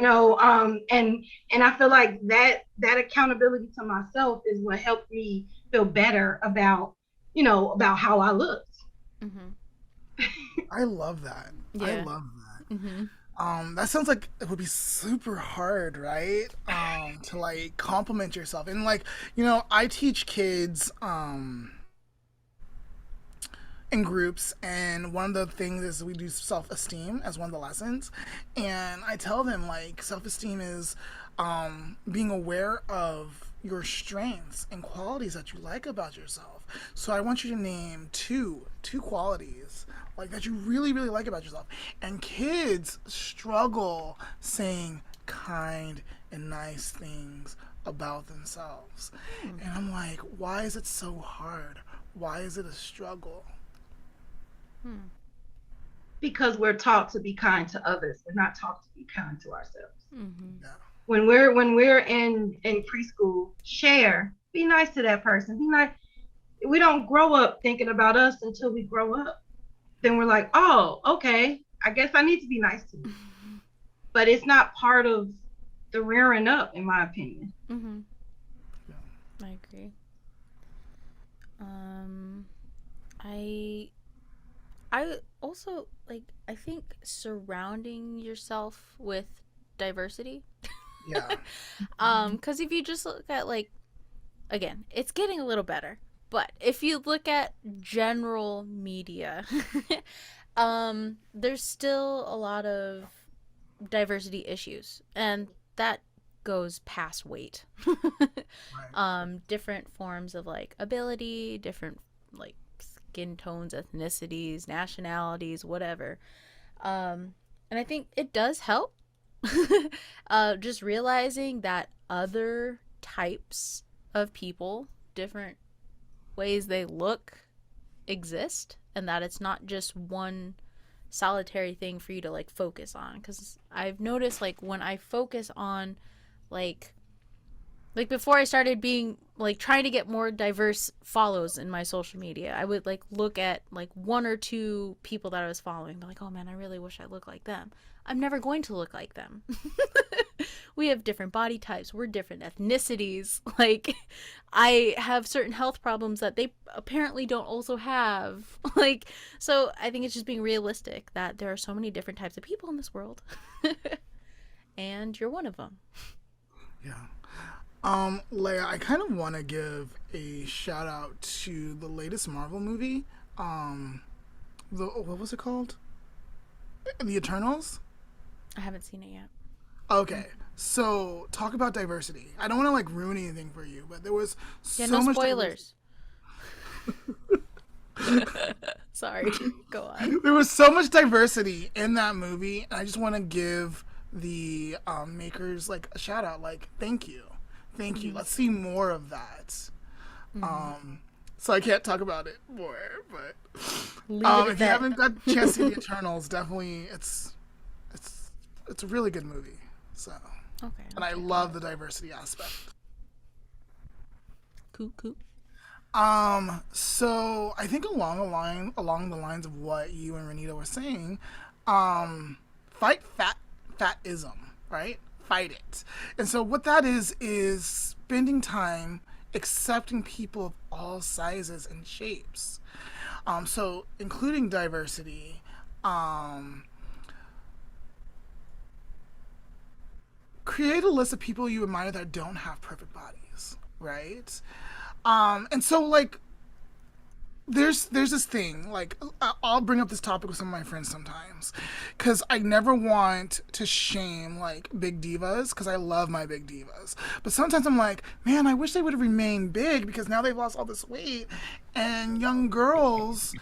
And I feel like that accountability to myself is what helped me feel better about how I looked. Mm-hmm. I love that. I Yeah. love that. Mm-hmm. That sounds like it would be super hard, right? To like compliment yourself. And like, I teach kids in groups, and one of the things is we do self-esteem as one of the lessons. And I tell them like self-esteem is being aware of your strengths and qualities that you like about yourself. So I want you to name two qualities like that you really really like about yourself. And kids struggle saying kind and nice things about themselves. Hmm. And I'm like, why is it so hard? Why is it a struggle? Hmm. Because we're taught to be kind to others. We're not taught to be kind to ourselves. Mm-hmm. Yeah. When we're in preschool, share, be nice to that person. Be nice. We don't grow up thinking about us until we grow up. Then we're like, oh, okay, I guess I need to be nice to you. But it's not part of the rearing up, in my opinion. Mm-hmm. Yeah. I agree. Um, I I also like. I think surrounding yourself with diversity. Yeah. Because if you just look at like again, it's getting a little better. But if you look at general media, there's still a lot of diversity issues, and that goes past weight. Right. Different forms of like ability, different like skin tones, ethnicities, nationalities, whatever. And I think it does help. Just realizing that other types of people, different ways they look, exist, and that it's not just one solitary thing for you to like focus on. Because I've noticed like when I focus on like before I started being like trying to get more diverse follows in my social media, I would like look at like one or two people that I was following, be like, oh man, I really wish I looked like them. I'm never going to look like them. We have different body types, we're different ethnicities. Like I have certain health problems that they apparently don't also have. Like, so I think it's just being realistic that there are so many different types of people in this world. And you're one of them. Yeah. Leia, I kind of want to give a shout out to the latest Marvel movie. What was it called? The Eternals. I haven't seen it yet. Okay, so talk about diversity. I don't want to like ruin anything for you, but there was Yeah, so no much spoilers. Sorry. Go on. there was so much diversity in that movie, and I just want to give the makers like a shout out. Like, thank you, thank you. Let's see more of that. So I can't talk about it more, but Leave it at if you that. haven't got a chance to see the Eternals, definitely it's a really good movie. So, Okay. and I love the diversity aspect. Cool, cool. So I think along the lines of what you and Renita were saying, fight fatism, right? Fight it. And so what that is spending time accepting people of all sizes and shapes. So including diversity, create a list of people you admire that don't have perfect bodies, right? And so like there's this thing like I'll bring up this topic with some of my friends sometimes because I never want to shame like big divas because I love my big divas, but sometimes I'm like, man, I wish they would have remained big because now they've lost all this weight, and young girls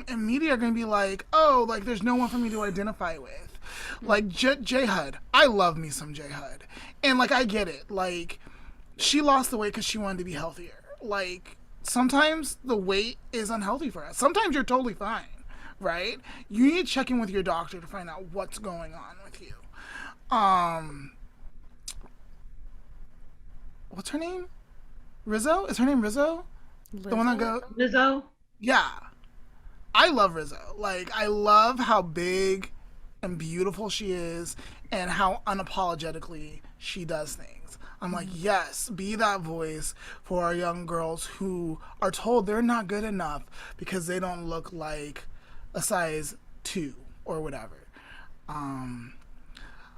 in media are gonna be like, oh, like there's no one for me to identify with, like J Hud. I love me some J Hud, and like I get it, like she lost the weight because she wanted to be healthier, like sometimes the weight is unhealthy for us. Sometimes you're totally fine, right? You need to check in with your doctor to find out what's going on with you. What's her name? Rizzo? Is her name Rizzo? The one that go Lizzo. Yeah. I love Rizzo. Like I love how big and beautiful she is and how unapologetically she does things. I'm like, yes, be that voice for our young girls who are told they're not good enough because they don't look like a size 2 or whatever.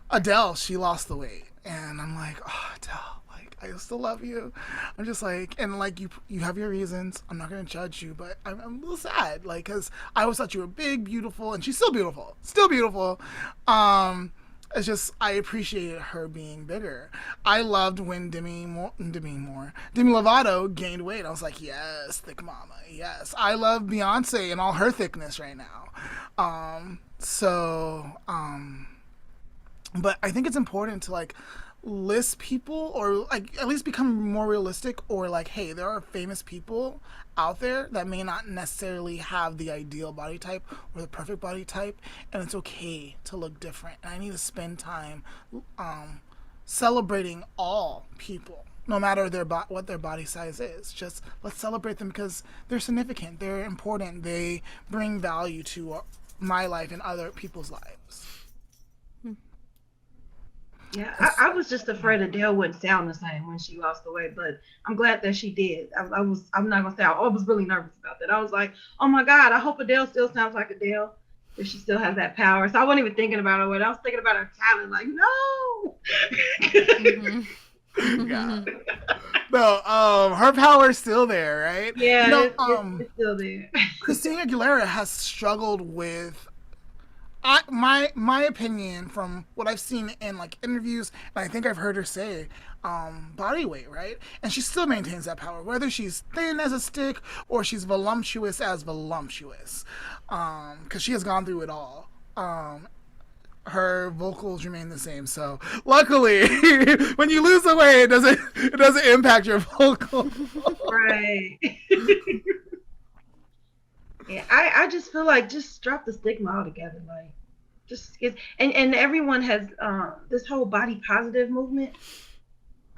Adele, she lost the weight. And I'm like, oh, Adele, like, I still love you. I'm just like, and like, you have your reasons. I'm not going to judge you, but I'm a little sad. Like, because I always thought you were big, beautiful, and she's still beautiful. Still beautiful. It's just I appreciated her being bigger. I loved when Demi Lovato gained weight. I was like, yes, thick mama, yes. I love Beyonce and all her thickness right now. But I think it's important to like list people or like at least become more realistic or like, hey, there are famous people out there that may not necessarily have the ideal body type or the perfect body type, and it's okay to look different. And I need to spend time celebrating all people, no matter what their body size is. Just let's celebrate them because they're significant, they're important, they bring value to my life and other people's lives. Yeah, I was just afraid Adele wouldn't sound the same when she lost the weight, but I'm glad that she did. I'm not gonna say I was really nervous about that. I was like, oh my God, I hope Adele still sounds like Adele, that she still has that power. So I wasn't even thinking about her weight. I was thinking about her talent. Like, no. Yeah. No, her power's still there, right? Yeah, You know, it's still there. Christina Aguilera has struggled with my opinion from what I've seen in like interviews, and I think I've heard her say, body weight, right? And she still maintains that power, whether she's thin as a stick or she's voluptuous as voluptuous, because she has gone through it all. Her vocals remain the same, so luckily, when you lose the weight, it doesn't impact your vocal. Right. Yeah, I just feel like just drop the stigma altogether. Like, just and everyone has this whole body positive movement.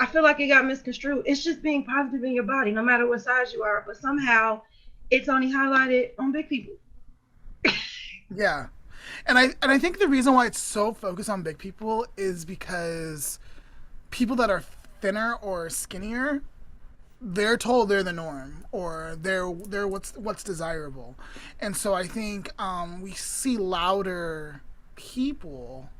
I feel like it got misconstrued. It's just being positive in your body, no matter what size you are. But somehow, it's only highlighted on big people. Yeah, and I think the reason why it's so focused on big people is because people that are thinner or skinnier, they're told they're the norm or they're what's desirable, and so I think we see louder people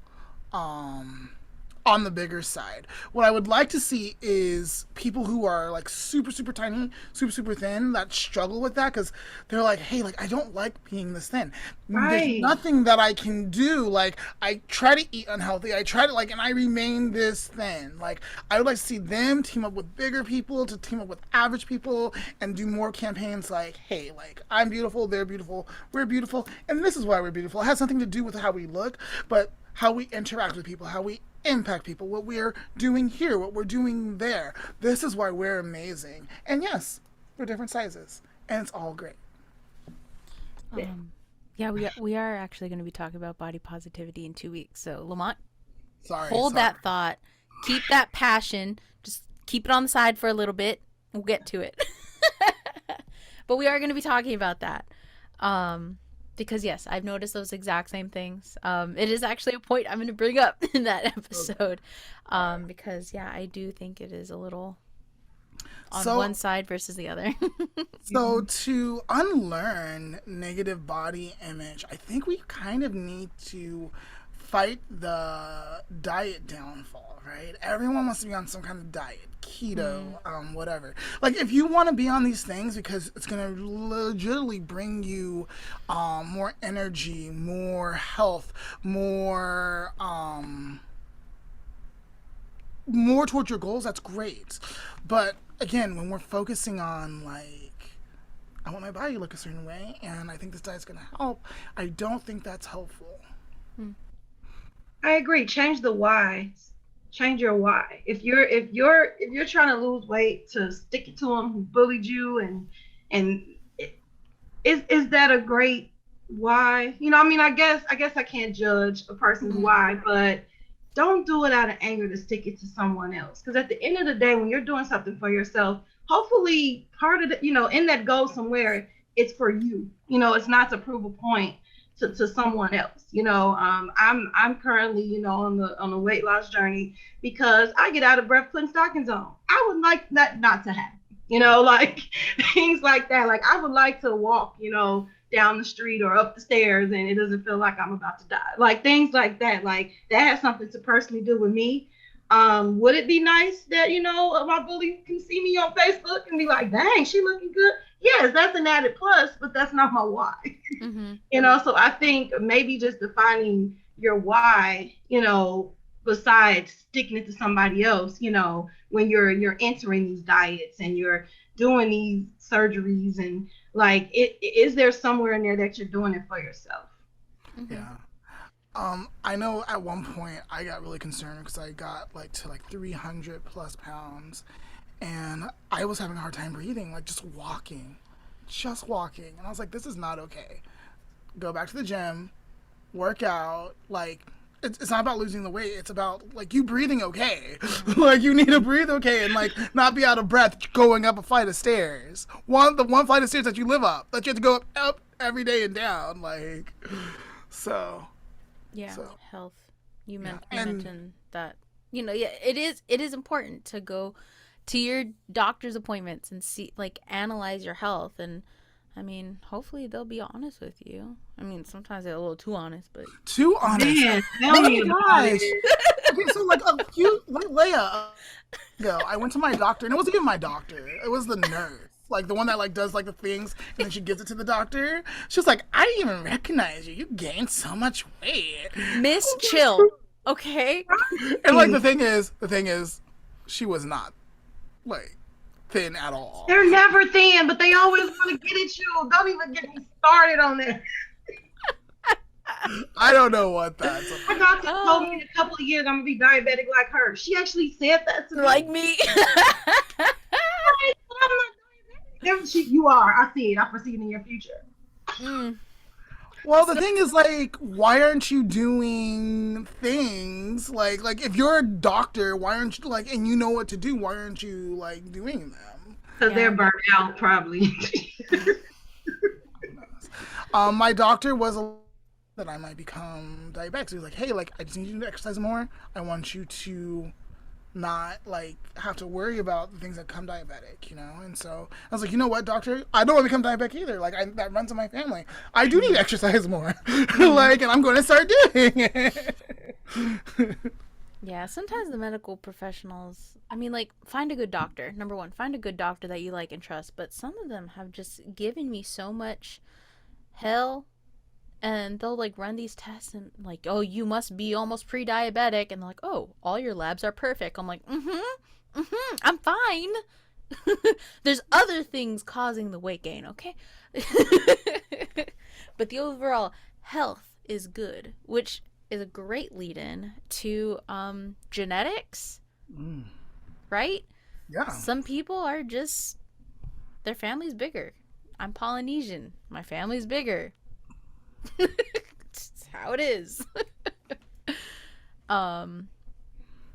on the bigger side. What I would like to see is people who are like super super tiny, super super thin that struggle with that because they're like, hey, like I don't like being this thin. There's Right. nothing that I can do. Like I try to eat unhealthy. I try to like, and I remain this thin. Like I would like to see them team up with bigger people to team up with average people and do more campaigns like, hey, like I'm beautiful, they're beautiful, we're beautiful, and this is why we're beautiful. It has nothing to do with how we look, but how we interact with people, how we impact people, what we're doing here, what we're doing there. This is why we're amazing. And yes, we're different sizes, and it's all great. Yeah, we are actually going to be talking about body positivity in 2 weeks. So Lamont, Sorry. hold that thought, keep that passion, just keep it on the side for a little bit. We'll get to it. But we are going to be talking about that. Because yes, I've noticed those exact same things. It is actually a point I'm going to bring up in that episode. Because yeah, I do think it is a little on one side versus the other. So to unlearn negative body image, I think we kind of need to fight the diet downfall, right? Everyone wants to be on some kind of diet, keto, whatever. Like, if you want to be on these things because it's going to legitimately bring you more energy, more health, more towards your goals, that's great. But again, when we're focusing on like, I want my body to look a certain way, and I think this diet's gonna help, I don't think that's helpful. I agree. Change the why. Change your why. If you're trying to lose weight to stick it to them who bullied you, and is that a great why? I mean, I guess I can't judge a person's why, but don't do it out of anger to stick it to someone else. Because at the end of the day, when you're doing something for yourself, hopefully part of the, in that goal somewhere, it's for you. It's not to prove a point to someone else. I'm currently, on the weight loss journey because I get out of breath putting stockings on. I would like that not to happen. Like things like that. Like I would like to walk, down the street or up the stairs and it doesn't feel like I'm about to die. Like things like that. Like that has something to personally do with me. Would it be nice that, my bully can see me on Facebook and be like, dang, she looking good? Yes, that's an added plus, but that's not my why. So I think maybe just defining your why, besides sticking it to somebody else, when you're entering these diets and you're doing these surgeries and like is there somewhere in there that you're doing it for yourself? Yeah. I know at one point I got really concerned because I got like to like 300 plus pounds and I was having a hard time breathing, like just walking. And I was like, this is not okay. Go back to the gym, work out. Like, it's not about losing the weight. It's about like you breathing okay. Like you need to breathe okay and like not be out of breath going up a flight of stairs. The one flight of stairs that you live up, that you have to go up every day and down. Like, so. Yeah, so. Health. You mentioned that. Yeah, it is important to go to your doctor's appointments and see, like, analyze your health. And I mean, hopefully they'll be honest with you. I mean, sometimes they're a little too honest, but too honest. Man, tell me about it. Okay, so like a few Leia ago, I went to my doctor, and it wasn't even my doctor. It was the nurse, like the one that like does like the things, and then she gives it to the doctor. She was like, "I didn't even recognize you. You gained so much weight, Miss Chill." Okay. And like the thing is, she was not like thin at all. They're never thin, but they always want to get at you. Don't even get me started on that. I don't know what that's about. My doctor told me in a couple of years I'm gonna be diabetic like her. She actually said that to me. Like me. I'm not diabetic. You are. I see it. I foresee it in your future. Well, the thing is, like, why aren't you doing things like if you're a doctor, why aren't you like, and you know what to do, why aren't you like doing them? Because they're burnt out, probably. My doctor was that I might become diabetic. So he was like, hey, like, I just need you to exercise more. I want you to not like have to worry about the things that come diabetic, And so I was like, you know what, doctor? I don't want to become diabetic either. Like, that runs in my family. I do need to exercise more. Like, and I'm going to start doing it. Yeah, sometimes the medical professionals, I mean, like, find a good doctor. Number one, find a good doctor that you like and trust. But some of them have just given me so much hell. And they'll like run these tests and like, oh, you must be almost pre-diabetic, and they're like, oh, all your labs are perfect. I'm like, I'm fine. There's other things causing the weight gain, okay? But the overall health is good, which is a great lead-in to genetics, right? Yeah. Some people are just, their family's bigger. I'm Polynesian. My family's bigger. It's how it is. But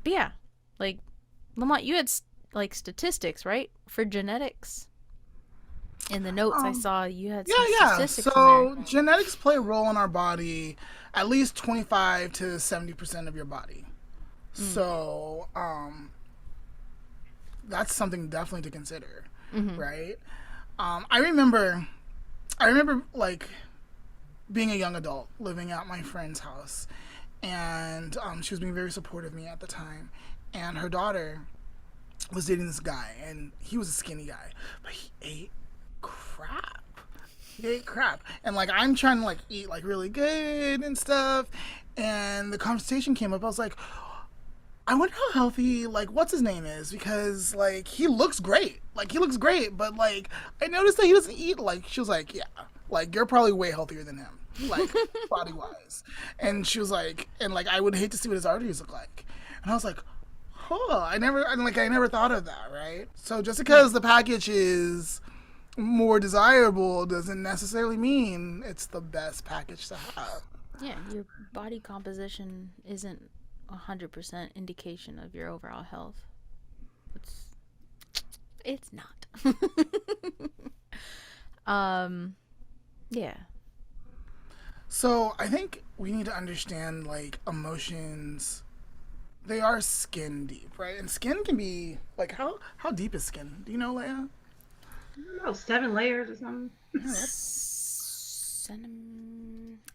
yeah, like Lamont, you had like statistics, right, for genetics? In the notes I saw you had some statistics. So genetics play a role in our body, at least 25 to 70% of your body. So that's something definitely to consider, right? I remember like being a young adult living at my friend's house, and she was being very supportive of me at the time. And her daughter was dating this guy, and he was a skinny guy, but he ate crap. He ate crap, and like I'm trying to like eat like really good and stuff, and the conversation came up. I was like, I wonder how healthy like what's his name is, because like he looks great. Like he looks great, but like I noticed that he doesn't eat. Like she was like, yeah, like you're probably way healthier than him, like body wise. And she was like, and like I would hate to see what his arteries look like. And I was like, huh, I never thought of that, right? So just because the package is more desirable doesn't necessarily mean it's the best package to have. Yeah, your body composition isn't 100% indication of your overall health. It's not. Yeah. So I think we need to understand like emotions. They are skin deep, right? And skin can be like how deep is skin? Do you know, Leia? I don't know, 7 layers or something.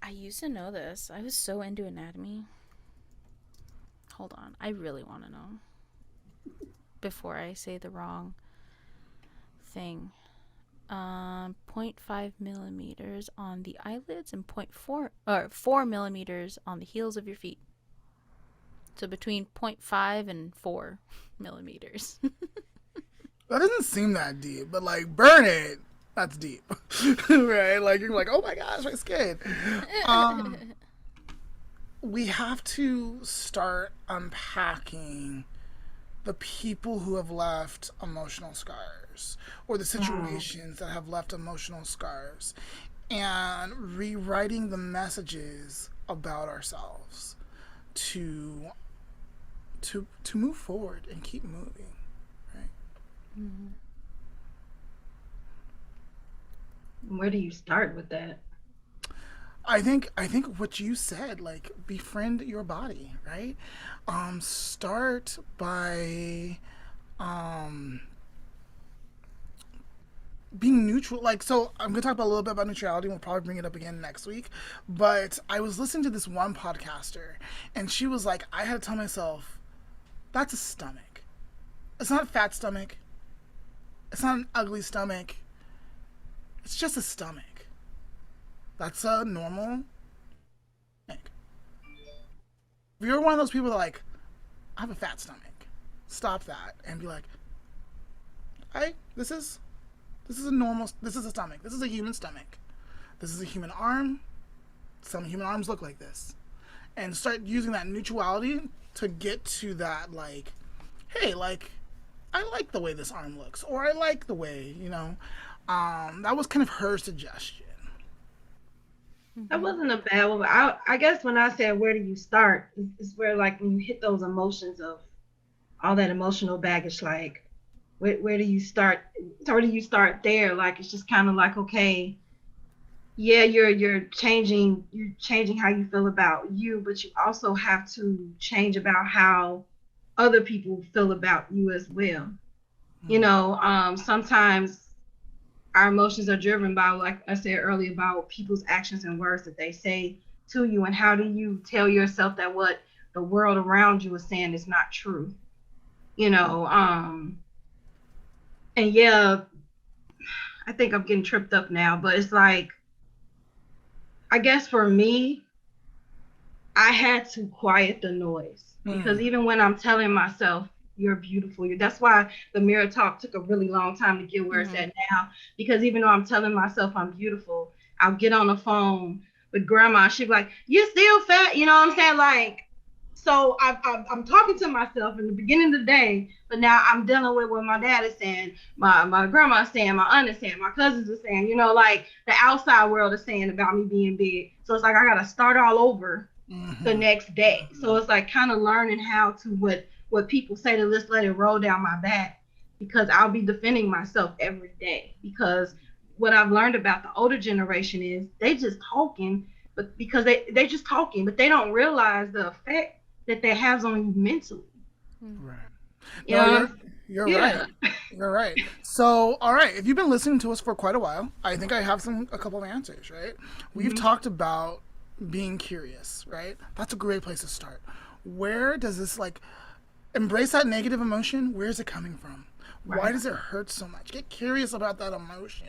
I used to know this. I was so into anatomy. Hold on. I really want to know before I say the wrong thing. 0.5 millimeters on the eyelids and 4 millimeters on the heels of your feet. So between 0.5 and 4 millimeters. That doesn't seem that deep, but like burn it, that's deep. Right? Like you're like, oh my gosh, my skin. We have to start unpacking the people who have left emotional scars, or the situations that have left emotional scars, and rewriting the messages about ourselves to move forward and keep moving, right? Mm-hmm. Where do you start with that? I think what you said, like befriend your body, right? Start by being neutral. Like, so I'm gonna talk about a little bit about neutrality. We'll probably bring it up again next week. But I was listening to this one podcaster, and she was like, I had to tell myself, that's a stomach. It's not a fat stomach. It's not an ugly stomach. It's just a stomach. That's a normal stomach. If you're one of those people that like, I have a fat stomach, stop that and be like, hey, this is a stomach. This is a human stomach. This is a human arm. Some human arms look like this. And start using that neutrality to get to that, like, hey, like, I like the way this arm looks, or I like the way, that was kind of her suggestion. That wasn't a bad one. But I guess when I said where do you start, is where like when you hit those emotions of all that emotional baggage, like where do you start? Where do you start there? Like it's just kind of like, okay, yeah, you're changing how you feel about you, but you also have to change about how other people feel about you as well. Sometimes our emotions are driven by, like I said earlier, about people's actions and words that they say to you, and how do you tell yourself that what the world around you is saying is not true. And yeah, I think I'm getting tripped up now, but it's like, I guess for me, I had to quiet the noise, because even when I'm telling myself you're beautiful, that's why the mirror talk took a really long time to get where it's at now, because even though I'm telling myself I'm beautiful, I'll get on the phone with grandma, she'd be like, you're still fat, you know what I'm saying? Like, so I'm talking to myself in the beginning of the day, but now I'm dealing with what my dad is saying, my grandma is saying, my aunt is saying, my cousins are saying, like the outside world is saying about me being big. So it's like I gotta start all over the next day. So it's like kind of learning how to what people say, to just let it roll down my back, because I'll be defending myself every day. Because what I've learned about the older generation is they just talking, but because they just talking, but they don't realize the effect that that has on you mentally. Right. You're Yeah. right. You're right. So, all right, if you've been listening to us for quite a while, I think I have a couple of answers, right? We've talked about being curious, right? That's a great place to start. Where does this embrace that negative emotion? Where is it coming from? Why Right. does it hurt so much? Get curious about that emotion.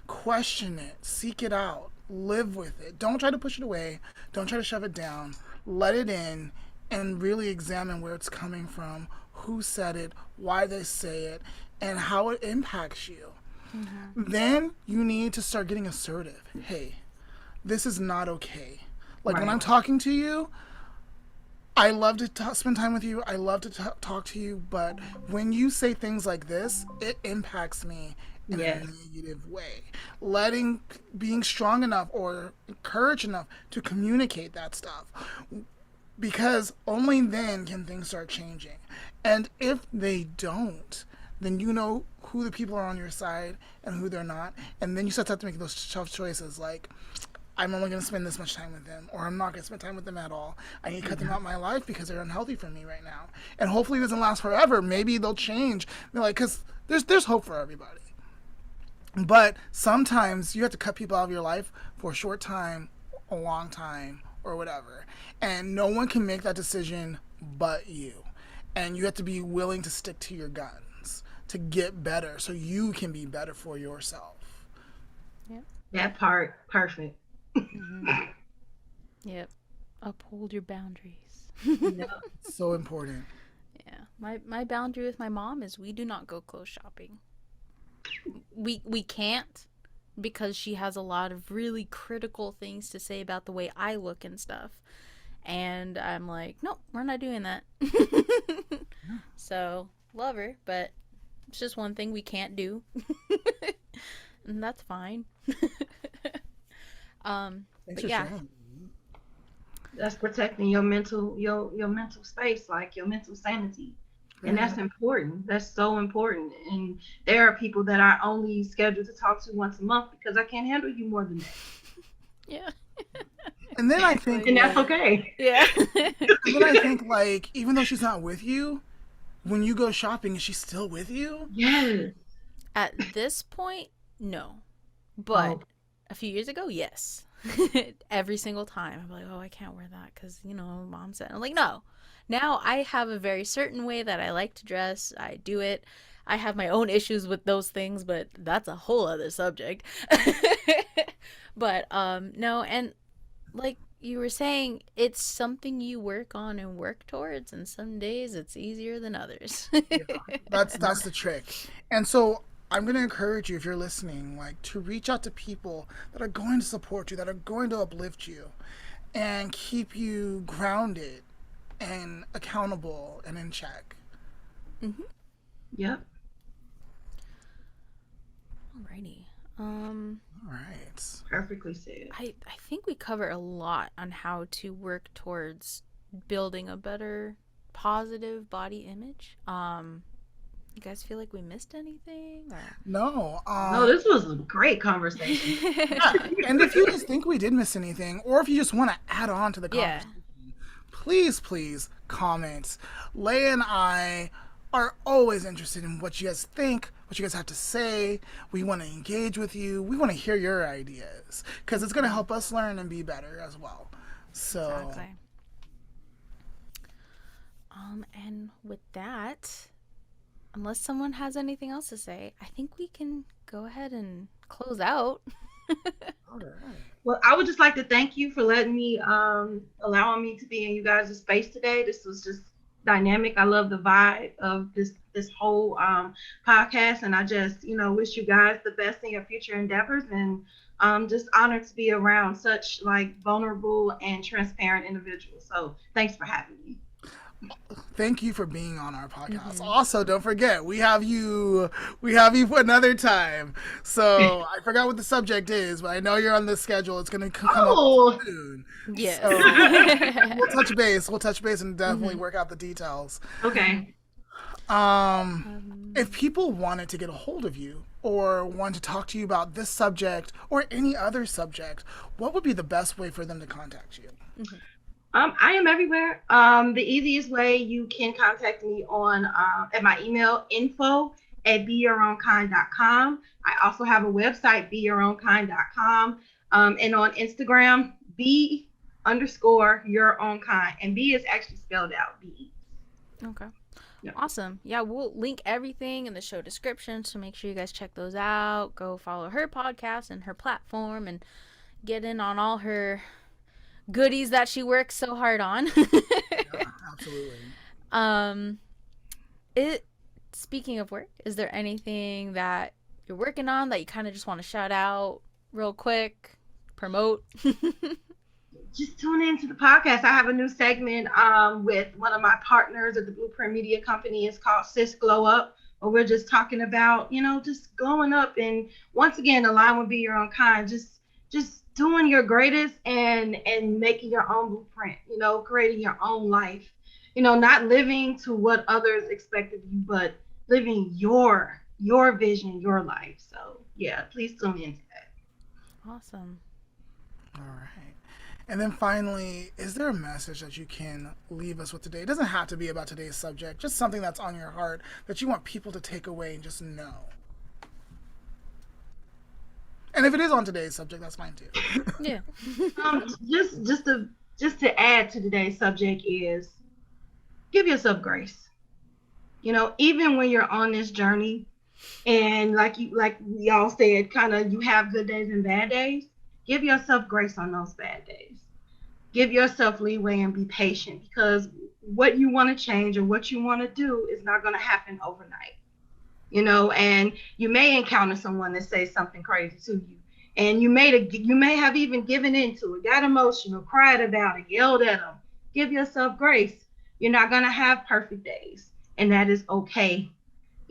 Question it. Seek it out. Live with it. Don't try to push it away. Don't try to shove it down. Let it in and really examine where it's coming from, who said it, why they say it, and how it impacts you. Then you need to start getting assertive. Hey, this is not okay. Like when Right. I'm talking to you, I love to spend time with you. I love to talk to you. But when you say things like this, it impacts me in a Yes. negative way. Being strong enough or courage enough to communicate that stuff. Because only then can things start changing. And if they don't, then you know who the people are on your side and who they're not. And then you start to have to make those tough choices like, I'm only going to spend this much time with them, or I'm not going to spend time with them at all. I need to cut them out of my life because they're unhealthy for me right now. And hopefully it doesn't last forever. Maybe they'll change. Because there's hope for everybody. But sometimes you have to cut people out of your life for a short time, a long time, or whatever. And no one can make that decision but you. And you have to be willing to stick to your guns to get better so you can be better for yourself. Yep. That part, perfect. Yep. Uphold your boundaries. Yeah. So important. Yeah. My boundary with my mom is we do not go clothes shopping. We can't because she has a lot of really critical things to say about the way I look and stuff. And I'm like, nope, we're not doing that. So, love her, but it's just one thing we can't do. And that's fine. Thanks But for yeah. sharing. That's protecting your mental space, like your mental sanity. And that's important. That's so important. And there are people that I only schedule to talk to once a month because I can't handle you more than that. Yeah. And then I think, And that's okay. Yeah. even though she's not with you, when you go shopping, is she still with you? Yes. At this point, no. But Oh, a few years ago, yes. Every single time. I'm like, oh, I can't wear that because, mom said. I'm like, no. Now I have a very certain way that I like to dress. I do it. I have my own issues with those things, but that's a whole other subject. But no, and like you were saying, it's something you work on and work towards, and some days it's easier than others. That's the trick. And so I'm going to encourage you, if you're listening, to reach out to people that are going to support you, that are going to uplift you, and keep you grounded and accountable and in check. yep. Alrighty. All right. Perfectly said. I think we cover a lot on how to work towards building a better positive body image. You guys feel like we missed anything? Or... No. No, this was a great conversation. Yeah. And if you guys think we did miss anything, or if you just want to add on to the Yeah. conversation, please comment. Leia and I are always interested in what you guys think, what you guys have to say. We want to engage with you. We want to hear your ideas because it's going to help us learn and be better as well. So, Exactly. And with that, unless someone has anything else to say, I think we can go ahead and close out. all right. Well, I would just like to thank you for letting me, allowing me to be in you guys' space today. This was just dynamic. I love the vibe of this whole podcast, and I just, wish you guys the best in your future endeavors, and just honored to be around such vulnerable and transparent individuals. So thanks for having me. Thank you for being on our podcast. Also, don't forget we have you for another time. So I forgot what the subject is, but I know you're on the schedule. It's going to come up soon. Yes. So we'll touch base and definitely work out the details. Okay. If people wanted to get a hold of you or want to talk to you about this subject or any other subject, what would be the best way for them to contact you? I am everywhere. The easiest way you can contact me on at my email info@beyourownkind.com. I also have a website beyourownkind.com, and on Instagram underscore your own kind. And B is actually spelled out B. Okay. Yeah. Awesome. Yeah, we'll link everything in the show description, so make sure you guys check those out. Go follow her podcast and her platform and get in on all her goodies that she works so hard on. Yeah, absolutely. um it Speaking of work, is there anything that you're working on that you kind of just want to shout out real quick, promote? Just tune into the podcast. I have a new segment with one of my partners at the Blueprint Media Company. It's called Sis Glow Up, where we're just talking about, just glowing up, and once again, align with Be Your Own Kind. Just doing your greatest and making your own blueprint, creating your own life. Not living to what others expect of you, but living your vision, your life. So yeah, please tune into that. Awesome. All right. And then finally, is there a message that you can leave us with today? It doesn't have to be about today's subject, just something that's on your heart that you want people to take away and just know. And if it is on today's subject, that's fine too. Yeah. Just to add to today's subject is give yourself grace. Even when you're on this journey, and like we all said, kind of you have good days and bad days. Give yourself grace on those bad days. Give yourself leeway and be patient, because what you want to change or what you want to do is not going to happen overnight. And you may encounter someone that says something crazy to you, and you may have even given into it, got emotional, cried about it, yelled at them. Give yourself grace. You're not going to have perfect days, and that is okay.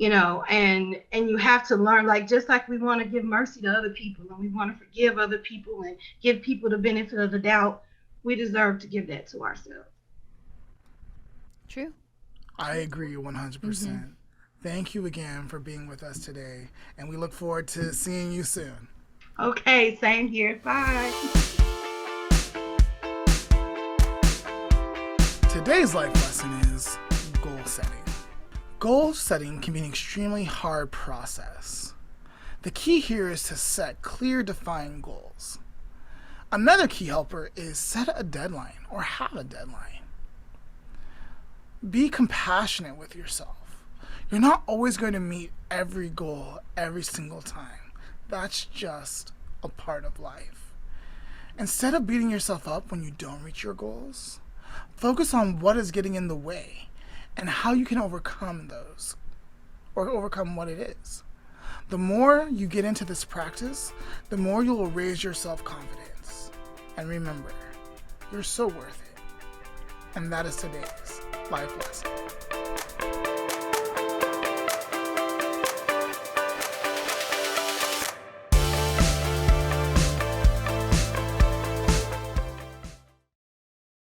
And you have to learn, just like we want to give mercy to other people and we want to forgive other people and give people the benefit of the doubt, we deserve to give that to ourselves. True. I agree 100%. Mm-hmm. Thank you again for being with us today, and we look forward to seeing you soon. Okay, same here. Bye. Today's life lesson is goal setting. Goal setting can be an extremely hard process. The key here is to set clear, defined goals. Another key helper is set a deadline or have a deadline. Be compassionate with yourself. You're not always going to meet every goal every single time. That's just a part of life. Instead of beating yourself up when you don't reach your goals, focus on what is getting in the way and how you can overcome those, or overcome what it is. The more you get into this practice, the more you will raise your self-confidence. And remember, you're so worth it. And that is today's life lesson.